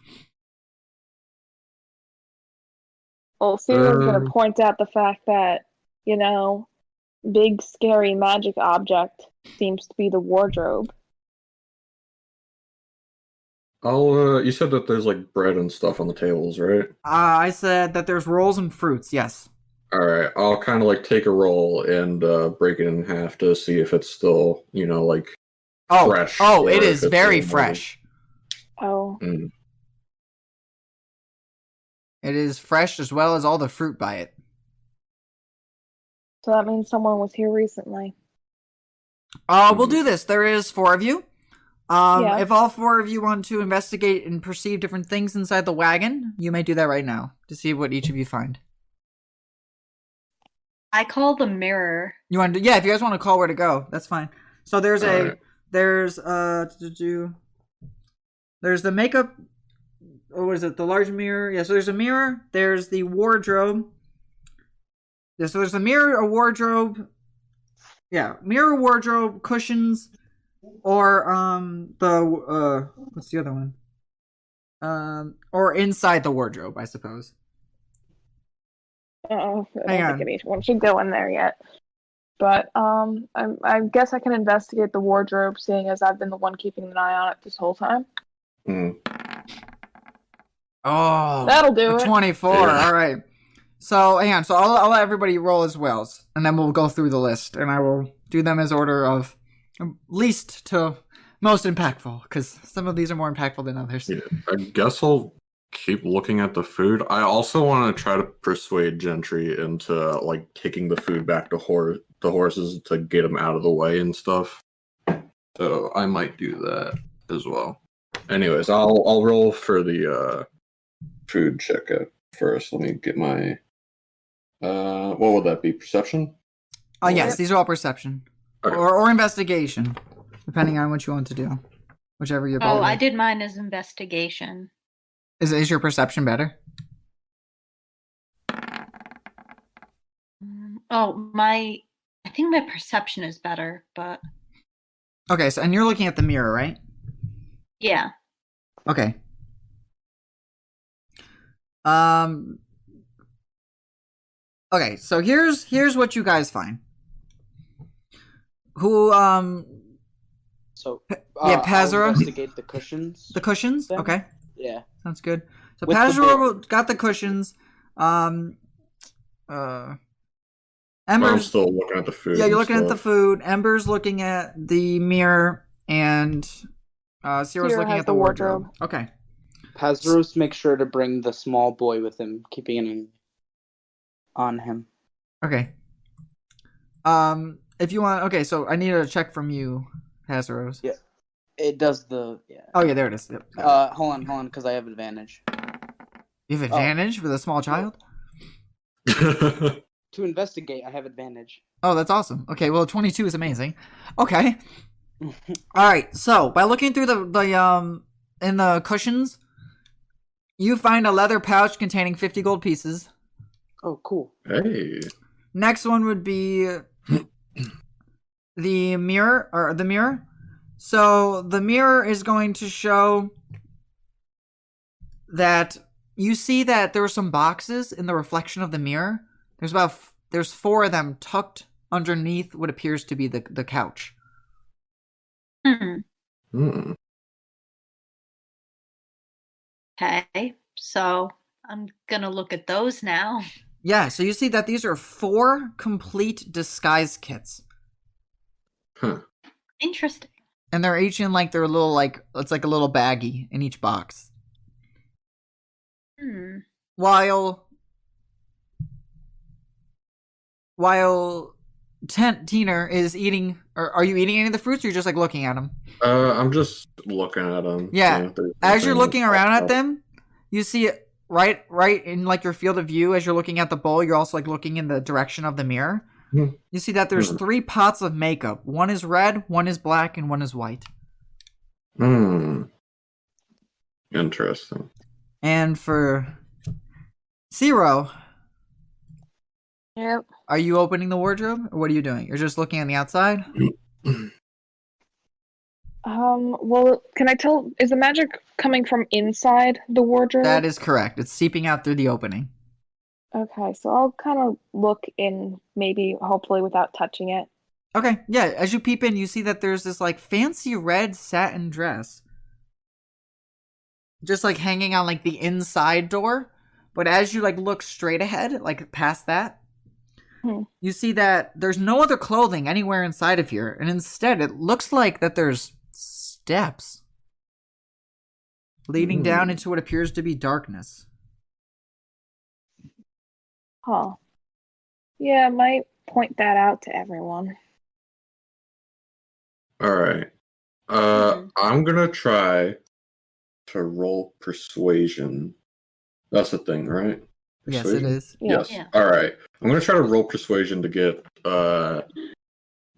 Well, Ciro's going to point out the fact that, big, scary magic object seems to be the wardrobe. You said that there's like bread and stuff on the tables, right? I said that there's rolls and fruits, yes. Alright, I'll kind of like take a roll and break it in half to see if it's still, fresh. Oh, it is very fresh. Oh. Mm. It is fresh as well as all the fruit by it. So that means someone was here recently. We'll do this. There is 4 of you. Yeah. If all 4 of you want to investigate and perceive different things inside the wagon, you may do that right now to see what each of you find. I call the mirror. You want to? Yeah, if you guys want to call where to go, that's fine. So there's there's the makeup. Or what is it? The large mirror. Yeah. So there's a mirror. There's the wardrobe. Yeah, so there's a mirror, a wardrobe. Yeah, mirror, wardrobe, cushions, or what's the other one? Or inside the wardrobe, I suppose. I don't think anyone should go in there yet. But I guess I can investigate the wardrobe, seeing as I've been the one keeping an eye on it this whole time. Oh, that'll do it. 24. Yeah. All right. So hang on. So I'll let everybody roll as well, and then we'll go through the list, and I will do them as order of least to most impactful, because some of these are more impactful than others. Yeah, I guess I'll keep looking at the food. I also want to try to persuade Gentry into like taking the food back to the horses to get them out of the way and stuff. So I might do that as well. Anyways, I'll roll for the food check first. Let me get my what would that be? Perception? Yes, these are all perception. Okay. Or investigation, depending on what you want to do. Whichever you're better. I did mine as investigation. Is your perception better? I think my perception is better, but... Okay, so, and you're looking at the mirror, right? Yeah. Okay. Okay, so here's what you guys find. So Pazura. Investigate the cushions. The cushions? Then? Okay. Yeah. Sounds good. So Pazura got the cushions. Ember's I'm still looking at the food. Yeah, you're looking at the food. Ember's looking at the mirror, and Ciro's looking at the wardrobe. Okay. Pazros make sure to bring the small boy with him, keeping an eye on him. Okay. If you want, okay, so I need a check from you, Pazros. Yeah. It does the Oh yeah, there it is. Yep. Hold on, because I have advantage. You have advantage with a small child? To investigate, I have advantage. Oh, that's awesome. Okay, well, 22 is amazing. Okay. All right. So by looking through the in the cushions, you find a leather pouch containing 50 gold pieces. Oh, cool. Hey. Next one would be the mirror. So the mirror is going to show that you see that there are some boxes in the reflection of the mirror. There's 4 of them tucked underneath what appears to be the couch. Okay, so I'm gonna look at those now. Yeah, so you see that these are 4 complete disguise kits. Interesting. And they're each in like their little it's like a little baggie in each box. While Teener is eating, or are you eating any of the fruits, or you're just like looking at them? I'm just looking at them. Yeah. As you're looking around at them, you see it right in like your field of view. As you're looking at the bowl, you're also like looking in the direction of the mirror. You see that there's 3 pots of makeup. One is red, one is black, and one is white. Interesting. And for Ciro, yep. Are you opening the wardrobe, or what are you doing? You're just looking on the outside? Well, can I tell, is the magic coming from inside the wardrobe? That is correct. It's seeping out through the opening. Okay, so I'll kind of look in, maybe, hopefully without touching it. Okay, yeah, as you peep in, you see that there's this, like, fancy red satin dress. Just, like, hanging on, like, the inside door. But as you, like, look straight ahead, like, past that, you see that there's no other clothing anywhere inside of here. And instead, it looks like that there's steps leading down into what appears to be darkness. Huh. Yeah, I might point that out to everyone. Alright. I'm gonna try to roll persuasion. That's the thing, right? Persuasion? Yes, it is. Yes. Yeah. Alright. I'm gonna try to roll persuasion to get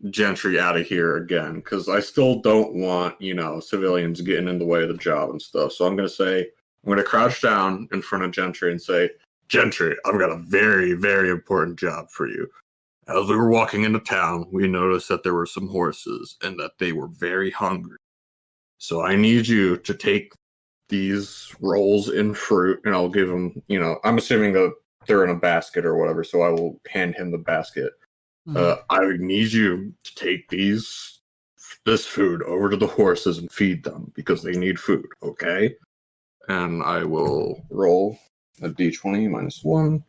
Gentry out of here again, because I still don't want, civilians getting in the way of the job and stuff. So I'm gonna crouch down in front of Gentry and say, Gentry, I've got a very, very important job for you. As we were walking into town, we noticed that there were some horses and that they were very hungry. So I need you to take these rolls in fruit, and I'll give them, I'm assuming that they're in a basket or whatever, so I will hand him the basket. I would need you to take this food over to the horses and feed them because they need food, okay? And I will roll a d20 minus 1.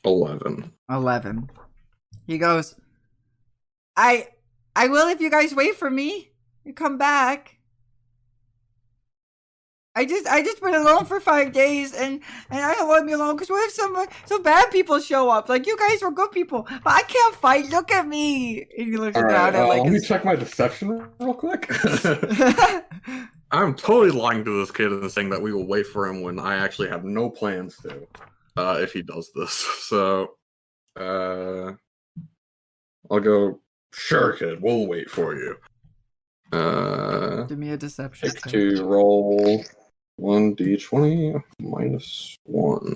$11. He goes, I will if you guys wait for me. You come back. I just been alone for 5 days, and I don't want to be alone because what if some bad people show up? Like, you guys were good people, but I can't fight. Look at me. And he looks around at let me check my deception real quick. I'm totally lying to this kid and saying that we will wait for him when I actually have no plans to, if he does this. So, I'll go, sure, kid, we'll wait for you. Give me a deception. To roll 1d20 minus 1.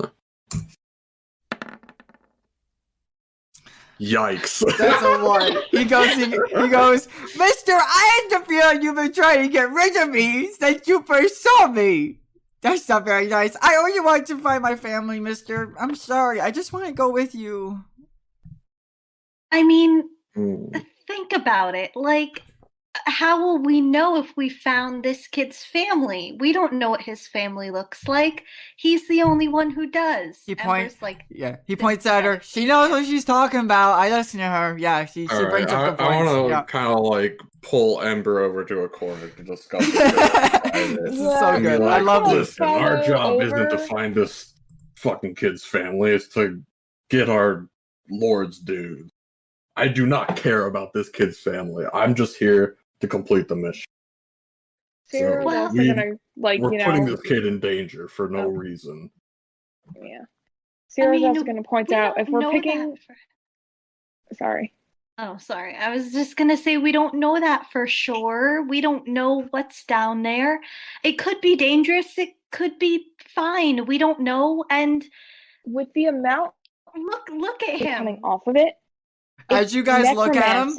Yikes. That's a 1. He goes, Mister, I had the feeling you've been trying to get rid of me since you first saw me. That's not very nice. I only want to find my family, mister. I'm sorry. I just want to go with you. I mean, think about it. Like, how will we know if we found this kid's family? We don't know what his family looks like. He's the only one who does. He points at her. She knows what she's talking about. I listen to her. Yeah, she brings up the points. I want to kind of like pull Ember over to a corner to discuss it. This is so good. I love this. Listen, our job isn't to find this fucking kid's family. It's to get our lord's dues. I do not care about this kid's family. I'm just here to complete the mission. We're putting this kid in danger for no reason. Yeah. Sierra's also going to point out if we're picking. Sorry. Oh, sorry. I was just going to say we don't know that for sure. We don't know what's down there. It could be dangerous. It could be fine. We don't know. And with the amount, look at him coming off of it. As you guys look at him,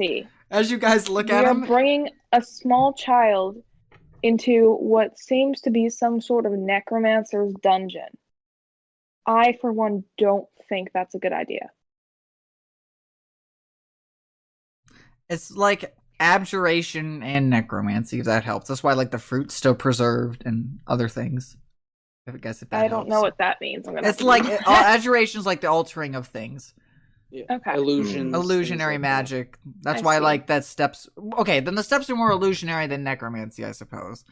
you're bringing a small child into what seems to be some sort of necromancer's dungeon. I, for one, don't think that's a good idea. It's like abjuration and necromancy, if that helps. That's why, like, the fruit's still preserved and other things. I guess if that I don't know what that means. It's like abjuration is like the altering of things. Yeah. Okay. Illusionary magic. That's why, like, that steps. Okay, then the steps are more illusionary than necromancy, I suppose.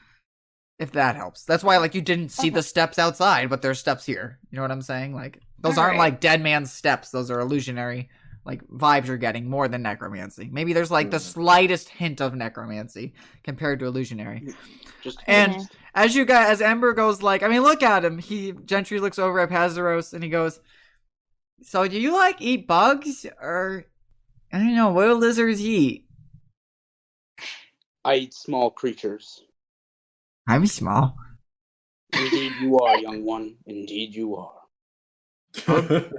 If that helps. That's why, like, you didn't see the steps outside, but there's steps here. You know what I'm saying? Like, those aren't like dead man's steps. Those are illusionary, like, vibes you're getting more than necromancy. Maybe there's like the slightest hint of necromancy compared to illusionary. As Ember goes, like, I mean, look at him. Gentry looks over at Pazaros and he goes, so do you, like, eat bugs? Or, I don't know, what do lizards eat? I eat small creatures. I'm small. Indeed you are, young one. Indeed you are.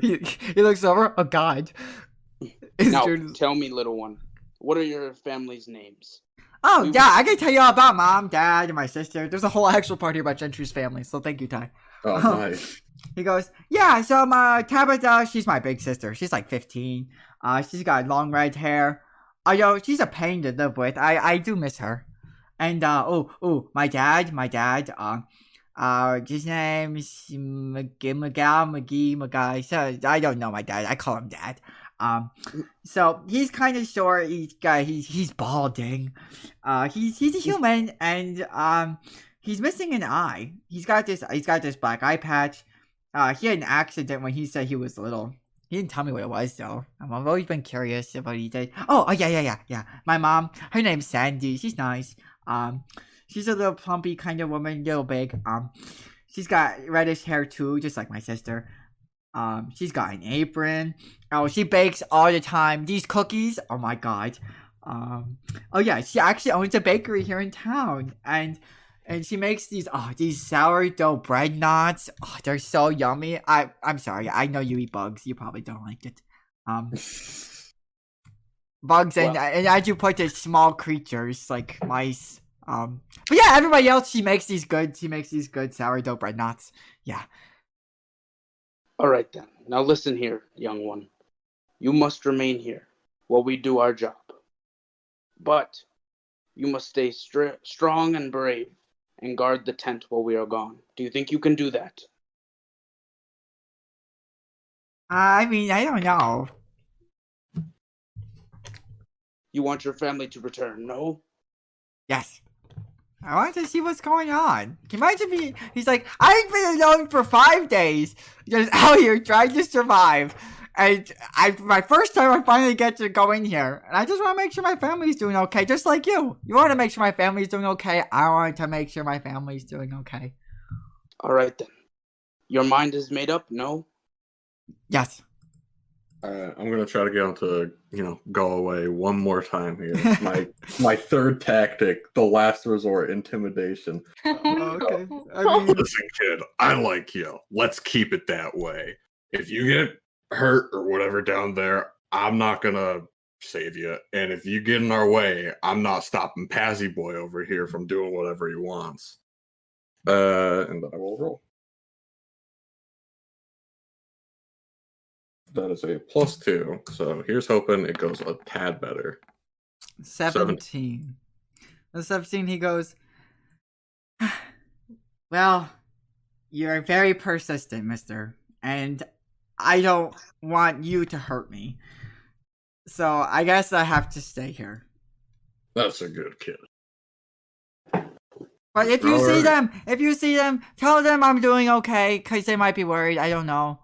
He looks over. Oh, God. Now, tell me, little one, what are your family's names? Oh, yeah, I can tell you all about Mom, Dad, and my sister. There's a whole actual part here about Gentry's family, so thank you, Ty. Oh, nice. He goes, yeah, so my Tabitha, she's my big sister. She's like 15. She's got long red hair. She's a pain to live with. I do miss her. And, my dad, his name's McGee. So, I don't know my dad. I call him Dad. So he's kind of short. He's balding. He's a human, and he's missing an eye. He's got this black eye patch. He had an accident when he said he was little. He didn't tell me what it was though. I've always been curious about what he did. Oh yeah. My mom, her name's Sandy. She's nice. She's a little plumpy kind of woman, little big. She's got reddish hair too, just like my sister. She's got an apron. Oh, she bakes all the time. These cookies, oh my God. Oh yeah, she actually owns a bakery here in town, and she makes these sourdough bread knots. Oh, they're so yummy. I'm sorry, I know you eat bugs. You probably don't like it. Bugs and as you put it, small creatures like mice. But yeah, everybody else, she makes these good sourdough bread knots. Yeah. All right then. Now listen here, young one. You must remain here while we do our job. But you must stay strong and brave and guard the tent while we are gone. Do you think you can do that? I mean, I don't know. You want your family to return, no? Yes. I want to see what's going on. Can you imagine me? He's like, I've been alone for 5 days, just out here trying to survive. And my first time I finally get to go in here. And I just want to make sure my family's doing okay, just like you. You want to make sure my family's doing okay. I want to make sure my family's doing okay. All right then. Your mind is made up, no? Yes. I'm gonna try to get him to, go away one more time here. My third tactic, the last resort, intimidation. Okay. Listen, kid, I like you. Let's keep it that way. If you get hurt or whatever down there, I'm not gonna save you. And if you get in our way, I'm not stopping Pazzy Boy over here from doing whatever he wants. And then I will roll. That is a +2, so here's hoping it goes a tad better. 17. The 17, he goes, well, you're very persistent, mister, and I don't want you to hurt me. So I guess I have to stay here. That's a good kid. But if you see them, tell them I'm doing okay, because they might be worried, I don't know.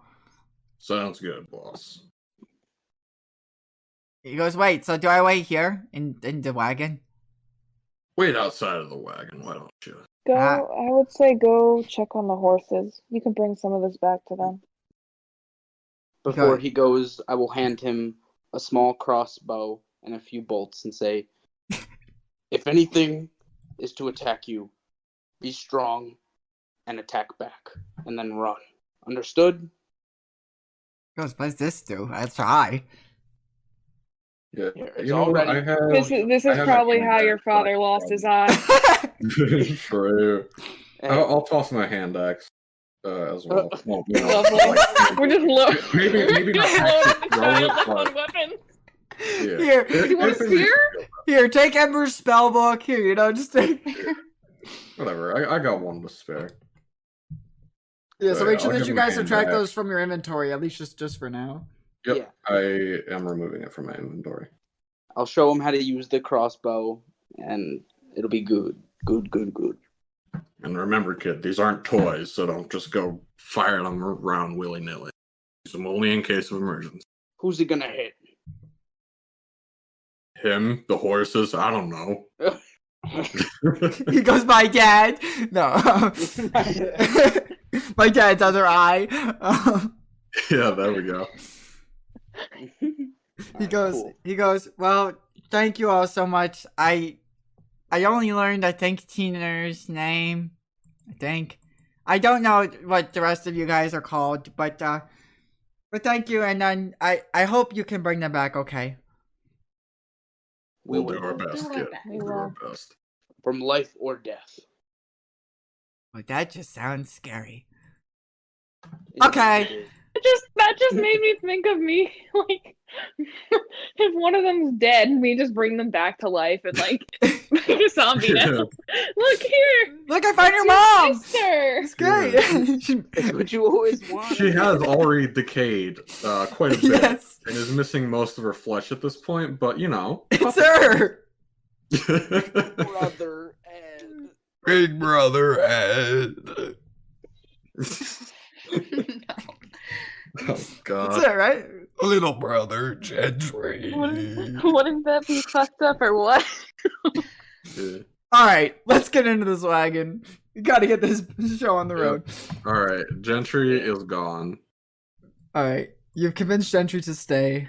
Sounds good, boss. He goes, wait, so do I wait here in the wagon? Wait outside of the wagon, why don't you? I would say go check on the horses. You can bring some of this back to them. Before he goes, I will hand him a small crossbow and a few bolts and say, if anything is to attack you, be strong and attack back, and then run. Understood? Goes, what does this do? I'll try. Yeah, it's already. This is probably how your father lost his eye. True. I'll toss my hand axe as well. Well, We're just loading. Maybe not actually throw it, but weapons. yeah. Here, do you want a spear? Here, take Ember's spell book. Here, just take. Whatever. I got one to spare. Yeah, so make sure that you guys subtract those from your inventory, at least just for now. Yep, Yeah. I am removing it from my inventory. I'll show him how to use the crossbow, and it'll be good. Good. And remember, kid, these aren't toys, so don't just go firing them around willy-nilly. Use them only in case of emergency. Who's he gonna hit? Him, the horses, I don't know. He goes, my dad. No. My dad's other eye. Yeah, there we go. He goes, well, thank you all so much. I only learned, I think, Teener's name. I don't know what the rest of you guys are called, but thank you, and then I hope you can bring them back, okay? We'll do our best, kid. We'll do our best. From life or death. Well, that just sounds scary. Okay. That just made me think of me, like, if one of them's dead, we just bring them back to life and, like, make a zombie now. Look here! Look, I found your mom! Sister! It's great! It's what you always want. She has already decayed quite a bit, yes. and is missing most of her flesh at this point, but, It's her! Brother Ed. Big brother Ed. Oh, God. That's it, right? Little brother Gentry. Wouldn't that be fucked up or what? Yeah. Alright, let's get into this wagon. We gotta get this show on the road. Alright, Gentry is gone. Alright, you've convinced Gentry to stay.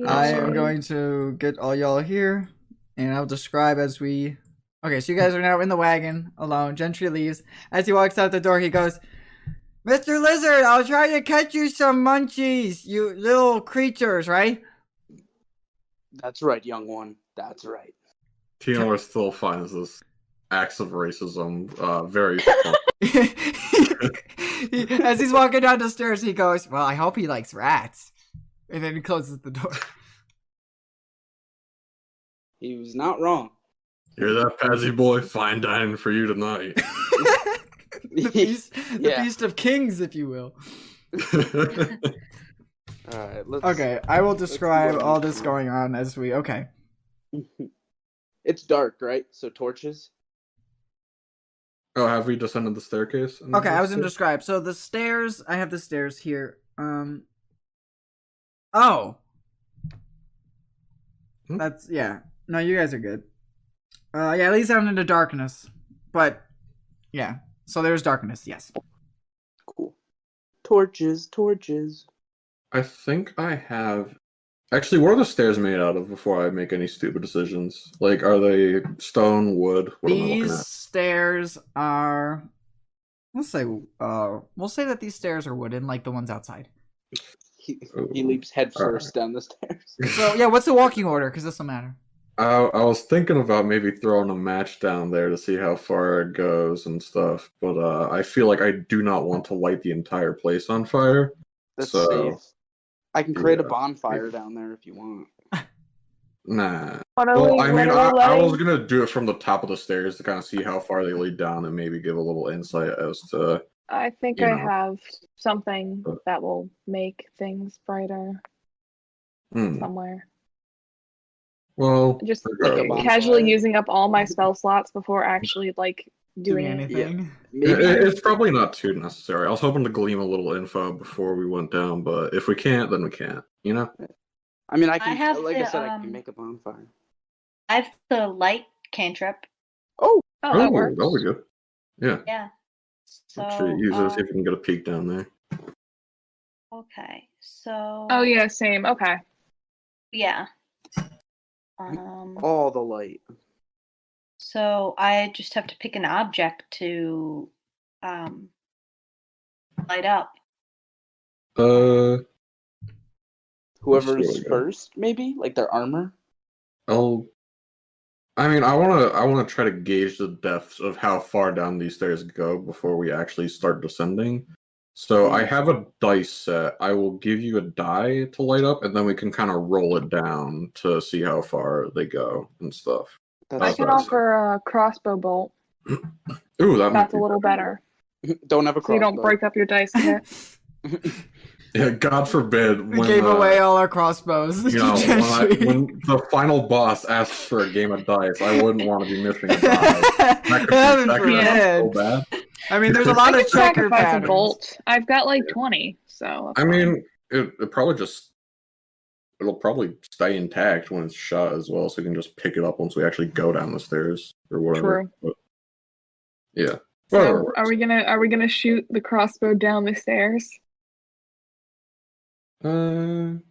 I am going to get all y'all here, and I'll describe as we... Okay, so you guys are now in the wagon, alone. Gentry leaves. As he walks out the door, he goes, Mr. Lizard, I'll try to catch you some munchies, you little creatures, right? That's right, young one. That's right. Theodore still finds this acts of racism very fun. As he's walking down the stairs, he goes, well, I hope he likes rats. And then he closes the door. He was not wrong. Hear that, Patsy boy? Fine dining for you tonight. The feast of kings, if you will. Alright, okay, I will describe all this going on as we... Okay. It's dark, right? So torches? Oh, have we descended the staircase? Okay, I was going to describe. So the stairs... I have the stairs here. Oh! That's... Yeah. No, you guys are good. Yeah, it leads down into darkness. But, yeah. So there's darkness, yes. Cool. Torches. I think I have... Actually, what are the stairs made out of before I make any stupid decisions? Like, are they stone, wood? What am I looking These at? stairs are... we'll say that these stairs are wooden, like the ones outside. He leaps head first down the stairs. So, yeah, what's the walking order? Because this will matter. I was thinking about maybe throwing a match down there to see how far it goes and stuff, but I feel like I do not want to light the entire place on fire. That's so, safe. I can create a bonfire down there if you want. Nah. Well, I mean, I was going to do it from the top of the stairs to kind of see how far they lead down and maybe give a little insight as to... I think I have something that will make things brighter somewhere. Well, just like casually using up all my spell slots before actually like doing anything. Yeah. It's probably not too necessary. I was hoping to glean a little info before we went down, but if we can't, then we can't. You know. I mean, I can. I can make a bonfire. I have the light cantrip. Oh, that works. That'll be good. Yeah. Yeah. So Actually, use it, see if we can get a peek down there. Okay. So. Oh yeah, same. Okay. Yeah. All the light. So I just have to pick an object to light up. Whoever's first, maybe? Like their armor? I wanna try to gauge the depths of how far down these stairs go before we actually start descending. So I have a dice set. I will give you a die to light up, and then we can kind of roll it down to see how far they go and stuff. I can offer a crossbow bolt. Ooh, that's a little better. Don't have a crossbow. So you don't break up your dice kit. Yeah, God forbid. We gave away all our crossbows. You know, when the final boss asks for a game of dice, I wouldn't want to be missing a die. That could be so bad. I mean, there's a lot of checker patterns. A bolt. I've got like 20, so. I mean, it'll probably stay intact when it's shot as well, so we can just pick it up once we actually go down the stairs or whatever. True. But, yeah. So are we gonna shoot the crossbow down the stairs? Or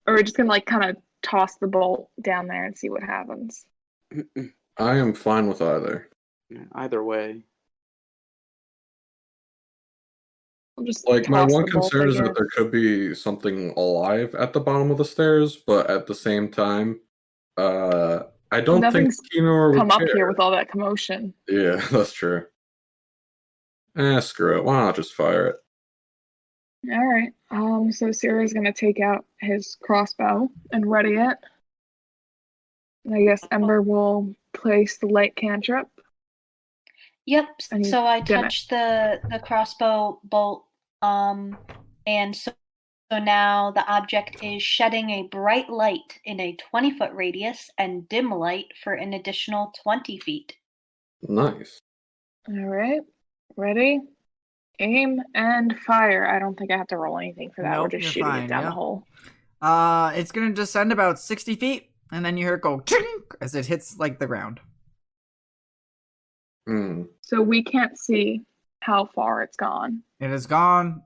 are we just gonna like kind of toss the bolt down there and see what happens? I am fine with either. Either way. Just like my one concern is that there could be something alive at the bottom of the stairs, but at the same time, I don't think Kenor would come up here with all that commotion. Yeah, that's true. Screw it. Why not just fire it? All right. So Sierra's gonna take out his crossbow and ready it. And I guess Ember will place the light cantrip. Yep. So I touched the crossbow bolt, and so now the object is shedding a bright light in a 20-foot radius and dim light for an additional 20 feet. Nice. All right. Ready? Aim and fire. I don't think I have to roll anything for that. We're just shooting it down the hole. It's gonna descend about 60 feet, and then you hear it go tink as it hits like the ground. So we can't see how far it's gone. It has gone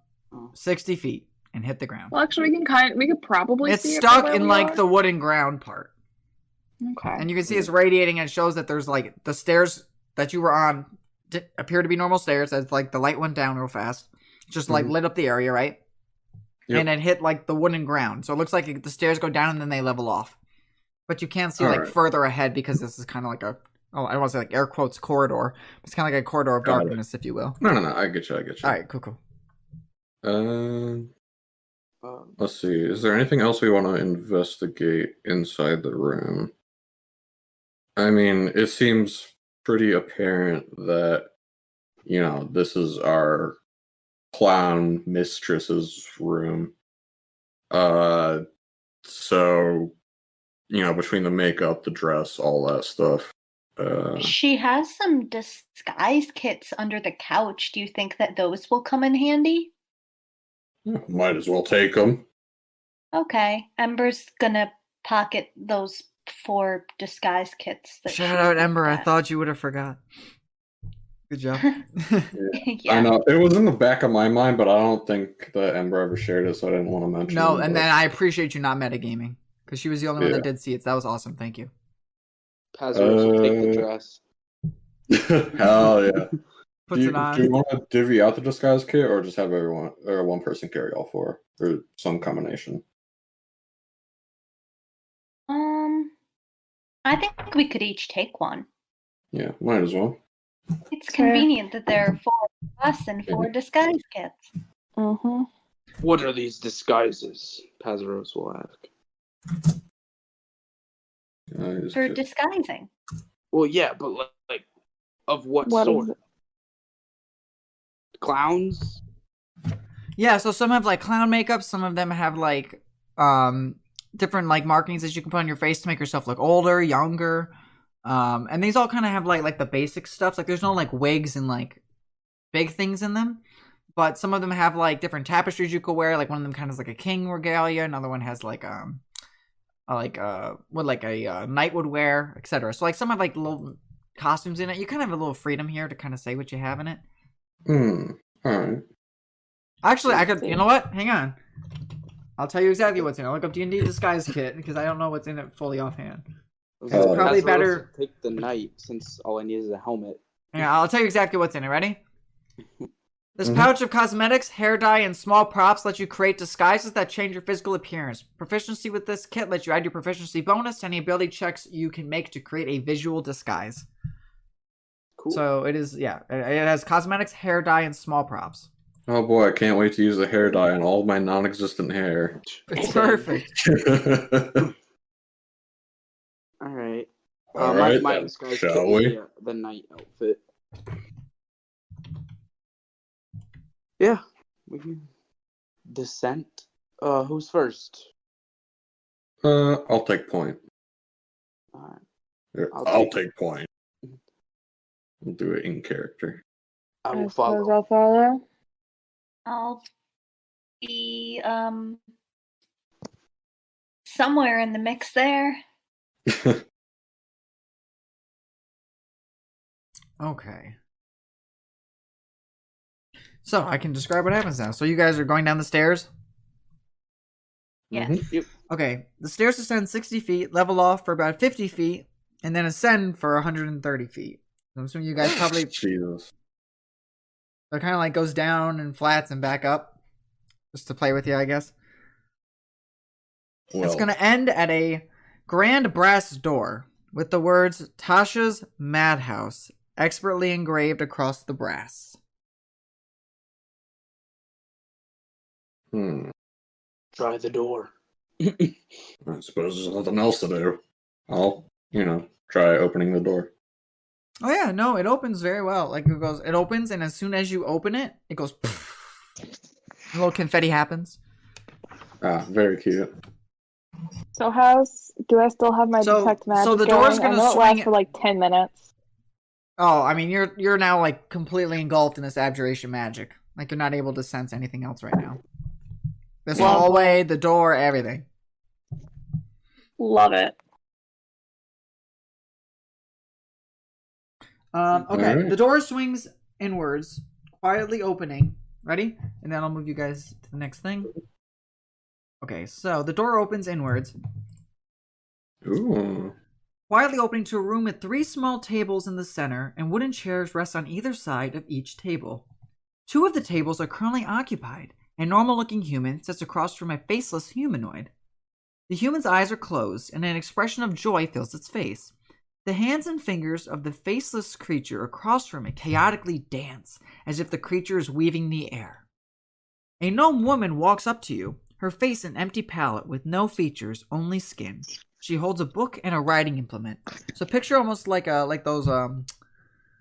60 feet, and hit the ground. Well, actually, we could probably It's see it stuck from in where like we are. the wooden ground part. Okay. And you can see it's radiating, and it shows that there's like the stairs that you were on appear to be normal stairs as like the light went down real fast. Just like lit up the area, right? Yep. And it hit like the wooden ground. So it looks like the stairs go down and then they level off. But you can't see further ahead because this is kind of like I don't want to say like air quotes corridor. It's kind of like a corridor of darkness, if you will. No. I get you. All right, cool. Let's see. Is there anything else we want to investigate inside the room? I mean, it seems pretty apparent that, this is our clown mistress's room. So, between the makeup, the dress, all that stuff. She has some disguise kits under the couch. Do you think that those will come in handy? Might as well take them. Okay. Ember's gonna pocket those 4 disguise kits. Shout out, Ember. I thought you would have forgot. Good job. Yeah. I know. It was in the back of my mind, but I don't think that Ember ever shared it, so I didn't want to mention it. No, and then I appreciate you not metagaming, because she was the only one that did see it. So that was awesome. Thank you. Pazros will take the dress. Hell yeah. Puts it on. Do you want to divvy out the disguise kit, or just have everyone or one person carry all 4, or some combination? I think we could each take one. Yeah, might as well. It's convenient that there are 4 of us and 4 disguise kits. Mm-hmm. What are these disguises? Pazros will ask. For disguising. Well, yeah, but like of what sort? Clowns? Yeah, so some have like clown makeup, some of them have like different like markings that you can put on your face to make yourself look older, younger. And these all kind of have like the basic stuff. Like there's no like wigs and like big things in them. But some of them have like different tapestries you could wear. Like one of them kind of is like a king regalia. Another one has like what like a knight would wear, etc. So like some have like little costumes in it. You kind of have a little freedom here to kind of say what you have in it. Alright. Actually, I could. You know what? Hang on. I'll tell you exactly what's in it. I'll look up D&D disguise kit because I don't know what's in it fully offhand. It's probably better. Take the knight since all I need is a helmet. Yeah, I'll tell you exactly what's in it. Ready? This pouch of cosmetics, hair dye, and small props let you create disguises that change your physical appearance. Proficiency with this kit lets you add your proficiency bonus to any ability checks you can make to create a visual disguise. Cool. So it is, yeah. It has cosmetics, hair dye, and small props. Oh boy, I can't wait to use the hair dye on all of my non-existent hair. It's perfect. All right. All right, my then, shall we? The knight outfit. Yeah, we can descent. Who's first? I'll take point. All right. I'll take point. We'll do it in character. I will follow. I'll follow. I'll be somewhere in the mix there. Okay. So I can describe what happens now. So you guys are going down the stairs? Yes. Mm-hmm. Yep. Okay. The stairs ascend 60 feet, level off for about 50 feet, and then ascend for 130 feet. So I'm assuming you guys probably... Jesus. So it kind of like goes down and flats and back up. Just to play with you, I guess. Well. It's going to end at a grand brass door with the words Tasha's Madhouse expertly engraved across the brass. Try the door. I suppose there's nothing else to do. I'll, try opening the door. Oh yeah, no, it opens very well. Like it opens, and as soon as you open it, it goes. A little confetti happens. Ah, very cute. So do I still have my detect magic? So the door's going? gonna I know swing. It lasts for like 10 minutes. Oh, I mean, you're now like completely engulfed in this abjuration magic. Like you're not able to sense anything else right now. This hallway, the door, everything. Love it. Okay, right. The door swings inwards, quietly opening. Ready? And then I'll move you guys to the next thing. Okay, so the door opens inwards. Ooh. Quietly opening to a room with 3 small tables in the center, and wooden chairs rest on either side of each table. 2 of the tables are currently occupied. A normal-looking human sits across from a faceless humanoid. The human's eyes are closed, and an expression of joy fills its face. The hands and fingers of the faceless creature across from it chaotically dance, as if the creature is weaving the air. A gnome woman walks up to you, her face an empty palette with no features, only skin. She holds a book and a writing implement. So picture almost like those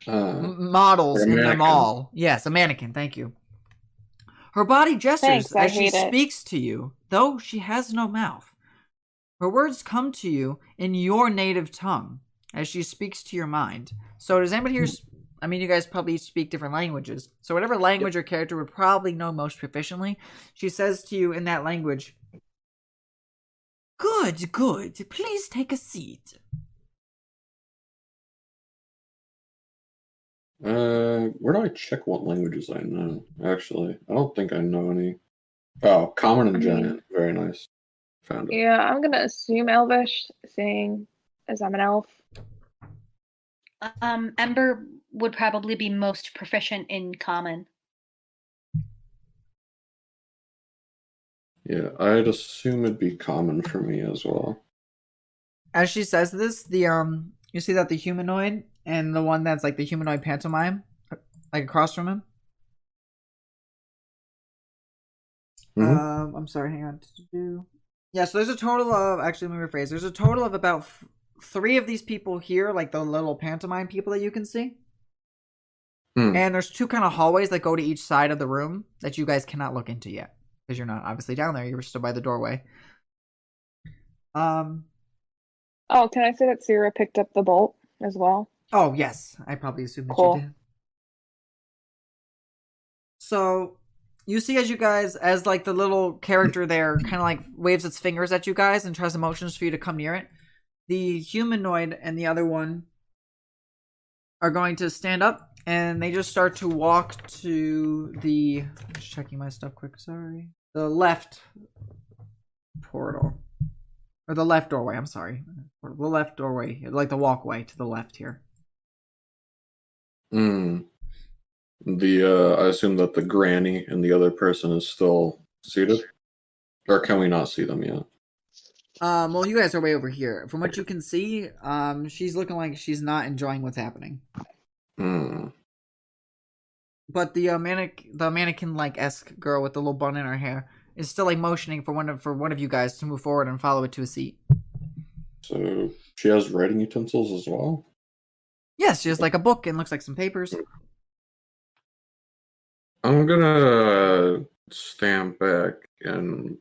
models in the mall. Yes, a mannequin. Thank you. Her body gestures as she speaks to you, though she has no mouth. Her words come to you in your native tongue as she speaks to your mind. So does anybody here? I mean, you guys probably speak different languages. So whatever language your character would probably know most proficiently, she says to you in that language, "Good, good. Please take a seat." Where do I check what languages I know? Actually, I don't think I know any. Oh, Common and Giant. Very nice. Found it. Yeah, I'm gonna assume Elvish, seeing as I'm an elf. Ember would probably be most proficient in Common. Yeah, I'd assume it'd be Common for me as well. As she says this, you see that the humanoid and the one that's like the humanoid pantomime, like across from him. I'm sorry, hang on. Yeah, so there's a total of, actually let me rephrase, there's a total of about 3 of these people here, like the little pantomime people that you can see. And there's 2 kind of hallways that go to each side of the room that you guys cannot look into yet. Because you're not obviously down there, you're still by the doorway. Oh, can I say that Sarah picked up the bolt as well? Oh, yes. I probably assumed that you did. So, you see as like the little character there kind of like waves its fingers at you guys and tries to motions for you to come near it. The humanoid and the other one are going to stand up and they just start to walk to the, just checking my stuff quick, sorry. The left portal. Or the left doorway, I'm sorry. The left doorway, like the walkway to the left here. I assume that the granny and the other person is still seated? Or can we not see them yet? Well, you guys are way over here. From what you can see, she's looking like she's not enjoying what's happening. But the mannequin-like-esque girl with the little bun in her hair is still like motioning for one of you guys to move forward and follow it to a seat. So she has writing utensils as well? Yes, she has like a book and looks like some papers. I'm gonna stand back and,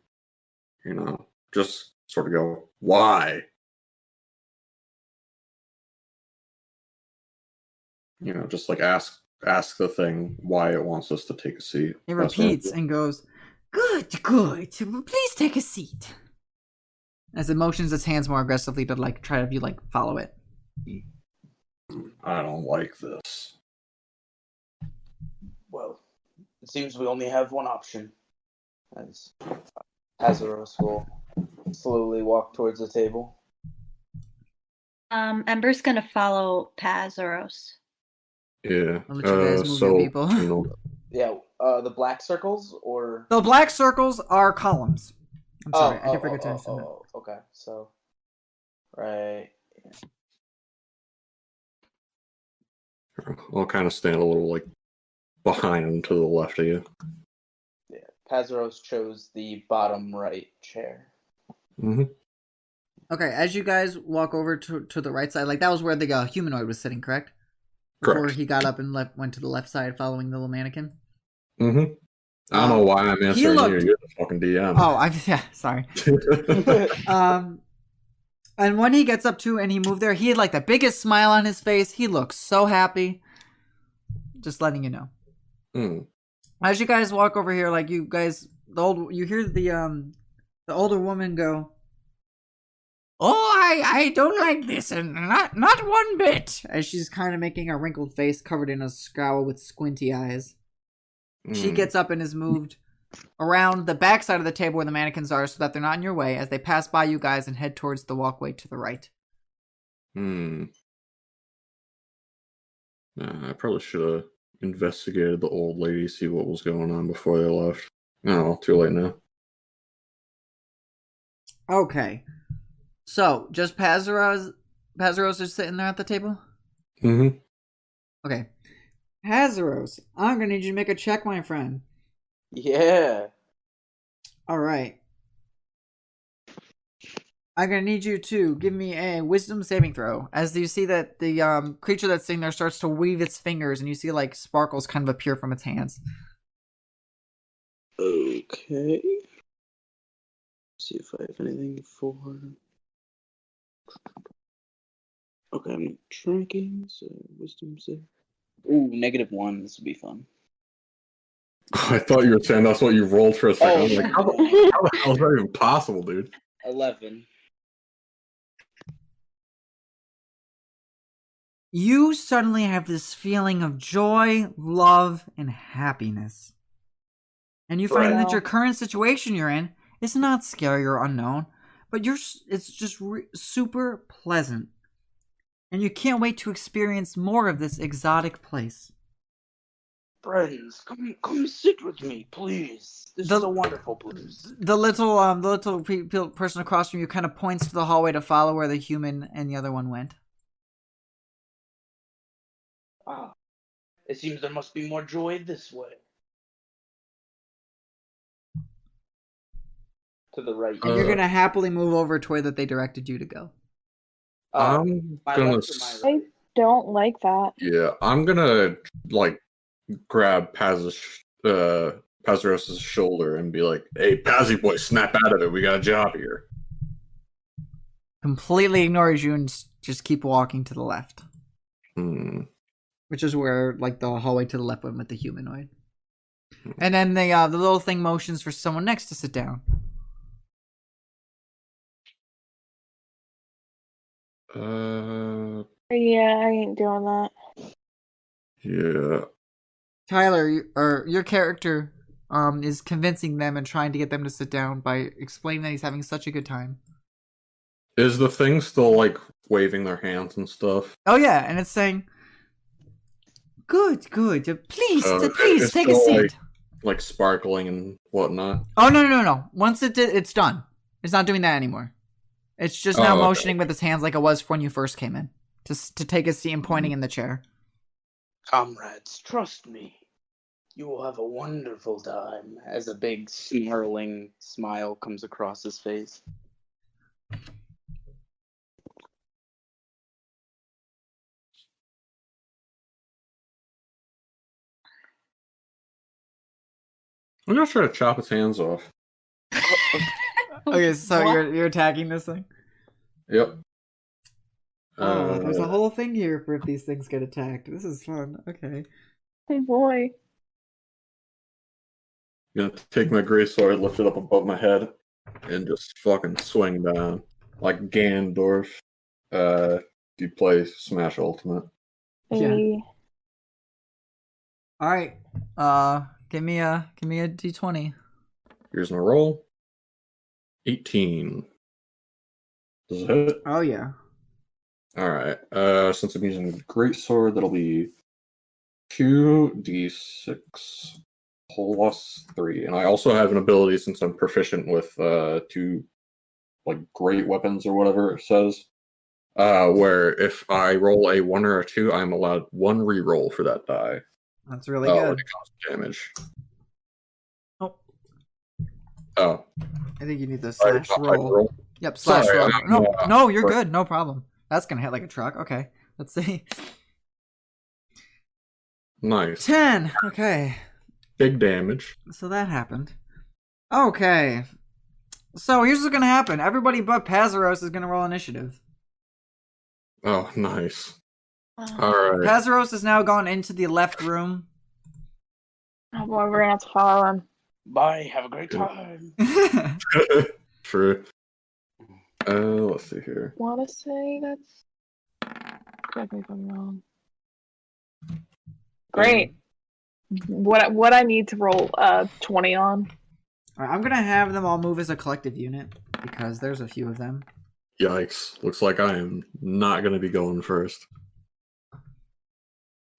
just sort of go, why? Just like ask the thing why it wants us to take a seat. It repeats and goes, "Good, good. Please take a seat." As it motions its hands more aggressively to like try to follow it. I don't like this. Well, it seems we only have one option. As Azeros will slowly walk towards the table. Ember's gonna follow Pazaros. Yeah. I'll let you guys move your people. Yeah, the black circles or the black circles are columns. I'm sorry, I did forget to mention that. Okay, so right. Yeah. I'll kind of stand a little like behind him to the left of you. Yeah, Pazaros chose the bottom right chair. Okay, as you guys walk over to the right side, like that was where the humanoid was sitting, correct? Before he got up and went to the left side following the little mannequin? I don't know why I'm answering you. You're the fucking DM. Oh, sorry. And when he gets up to and he moved there, he had like the biggest smile on his face. He looks so happy. Just letting you know. As you guys walk over here, like you guys, you hear the older woman go, "Oh, I don't like this, and not one bit." As she's kind of making a wrinkled face covered in a scowl with squinty eyes. She gets up and is moved around the back side of the table where the mannequins are so that they're not in your way as they pass by you guys and head towards the walkway to the right. I probably should have investigated the old lady, see what was going on before they left. No, too late now. Okay. So, just Pazaros is sitting there at the table? Mm-hmm. Okay. Pazaros, I'm gonna need you to make a check, my friend. Yeah. Alright. I'm gonna need you to give me a wisdom saving throw. As you see that the creature that's sitting there starts to weave its fingers, and you see like sparkles kind of appear from its hands. Okay. See if I have anything for. Okay, I'm not tracking, so wisdom save. Ooh, -1. This would be fun. I thought you were saying that's what you rolled for a second. I was like, how the hell is that even possible, dude? 11. You suddenly have this feeling of joy, love, and happiness. And you find that your current situation you're in is not scary or unknown, but it's just super pleasant. And you can't wait to experience more of this exotic place. Friends, come sit with me, please. This is a wonderful place. The little person across from you kind of points to the hallway to follow where the human and the other one went. Ah, it seems there must be more joy this way. To the right. And you're gonna happily move over to where that they directed you to go. I'm gonna. I don't like that. Yeah, I'm gonna grab Pazaros' shoulder and be like, "Hey, Pazzy boy, snap out of it. We got a job here." Completely ignores you and just keep walking to the left. Which is where the hallway to the left went with the humanoid. And then the little thing motions for someone next to sit down. Yeah, I ain't doing that. Yeah. Tyler, your character is convincing them and trying to get them to sit down by explaining that he's having such a good time. Is the thing still waving their hands and stuff? Oh yeah, and it's saying, "Good. Please take a seat." Like sparkling and whatnot. Oh no. Once it's done. It's not doing that anymore. It's just now motioning with its hands like it was when you first came in, to take a seat and pointing in the chair. Comrades, trust me. You will have a wonderful time. As a big snarling smile comes across his face. I'm gonna try to chop its hands off. Okay, so you're attacking this thing? Yep. There's a whole thing here for if these things get attacked. This is fun. Okay. Oh boy. I'm gonna take my greatsword, lift it up above my head, and just fucking swing down. Like Ganondorf. You play Smash Ultimate. Yeah. Alright. Give me a D20. Here's my roll. 18. Does it hit? Oh yeah. Alright. Since I'm using the greatsword, that'll be 2d6 plus 3. And I also have an ability, since I'm proficient with 2 great weapons or whatever it says, where if I roll a 1 or a 2, I'm allowed 1 reroll for that die. That's really good. When it comes to damage. Oh. I think you need the slash roll. Yep, slash Sorry, roll. No, you're good. No problem. That's gonna hit like a truck. Okay. Let's see. Nice. 10. Okay. Big damage. So that happened. Okay. So here's what's gonna happen. Everybody but Pazaros is gonna roll initiative. Oh, nice. Alright. Pazaros has now gone into the left room. Oh boy, we're gonna have to follow him. Bye, have a great time. True. Let's see here. Wanna say that's... Correct me if I'm wrong. Great. What I need to roll 20 on? All right, I'm gonna have them all move as a collective unit because there's a few of them. Yikes. Looks like I am not going to be going first.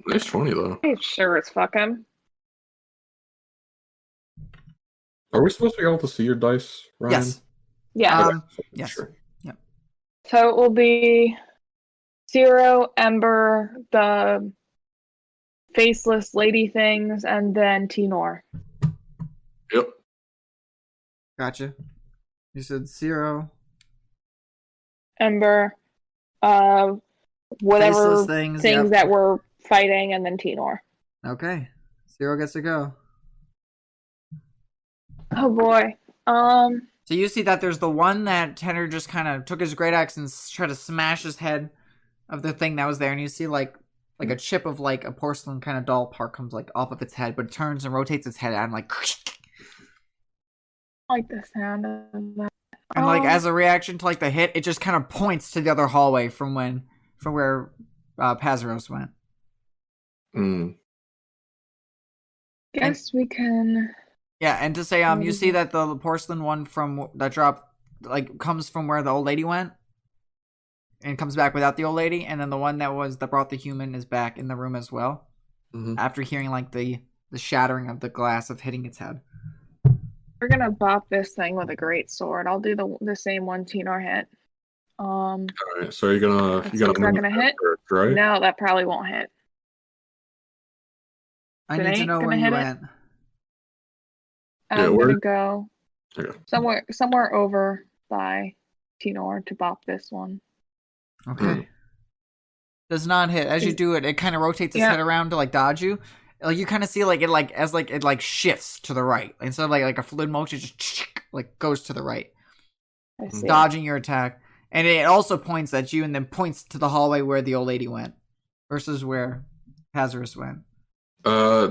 Nice 20, though. Hey, sure as fuck him. Are we supposed to be able to see your dice, Ryan? Yes. Yeah. Yes. Sure. Yep. So it will be Zero, Ember, the faceless lady things, and then Tinor. Yep. Gotcha. You said 0. Ember, whatever Faceless things, that were fighting, and then Tinor. Okay. 0 gets to go. Oh boy. So you see that there's the one that Tenor just kind of took his great axe and tried to smash his head of the thing that was there, and you see like a chip of like a porcelain kind of doll part comes like off of its head, but it turns and rotates its head out and like. I like the sound of that. And like as a reaction to like the hit, it just kind of points to the other hallway from where Pazaros went. Guess we can. Yeah, and to say you see that the porcelain one from that drop like comes from where the old lady went, and comes back without the old lady, and then the one that brought the human is back in the room as well. Mm-hmm. After hearing like the shattering of the glass of hitting its head. We're gonna bop this thing with a great sword. I'll do the same one Tinor hit. All right, so you're gonna not gonna hit, first, right? No, that probably won't hit. I need to know where you went. I'm gonna go somewhere over by Tinor to bop this one. Okay. Does not hit. As you do it, it kind of rotates its head around to like dodge you. Like you kind of see like it shifts to the right instead of like a fluid motion, just like goes to the right, dodging your attack. And it also points at you and then points to the hallway where the old lady went, versus where Pazaros went.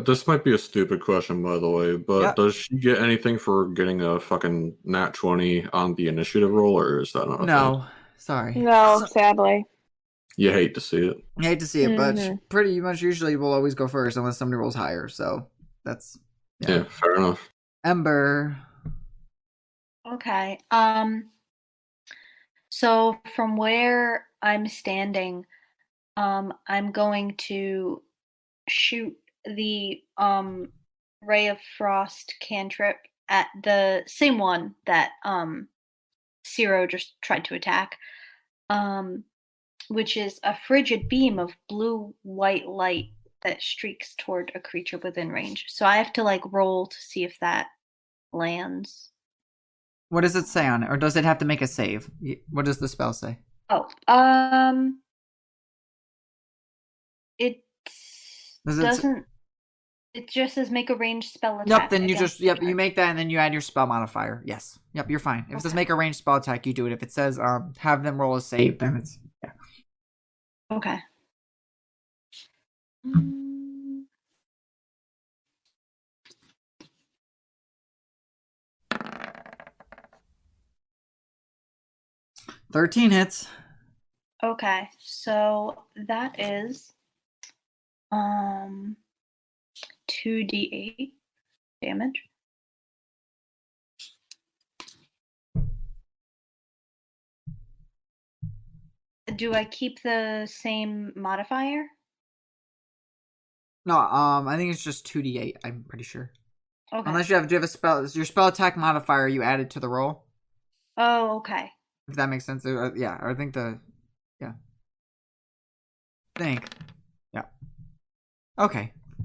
This might be a stupid question, by the way, but does she get anything for getting a fucking nat 20 on the initiative roll, or is that not a thing? Sorry. No, sadly. You hate to see it. You hate to see it, but pretty much usually will always go first unless somebody rolls higher, so that's... Yeah, fair enough. Ember. Okay, so from where I'm standing, I'm going to shoot the Ray of Frost cantrip at the same one that Ciro just tried to attack, which is a frigid beam of blue-white light that streaks toward a creature within range. So I have to like roll to see if that lands. What does it say on it, or does it have to make a save? What does the spell say? Oh, it doesn't. It just says make a ranged spell attack. Yep, then you just you make that and then you add your spell modifier. Yes. Yep, you're fine. If it says make a ranged spell attack, you do it. If it says have them roll a save, then it's Okay. $13 hits. Okay, so that is 2d8 damage. Do I keep the same modifier? No, I think it's just 2d8. I'm pretty sure. Okay. Unless do you have a spell? Your spell attack modifier you added to the roll. Oh, okay. If that makes sense. Yeah, I think yeah. Okay. A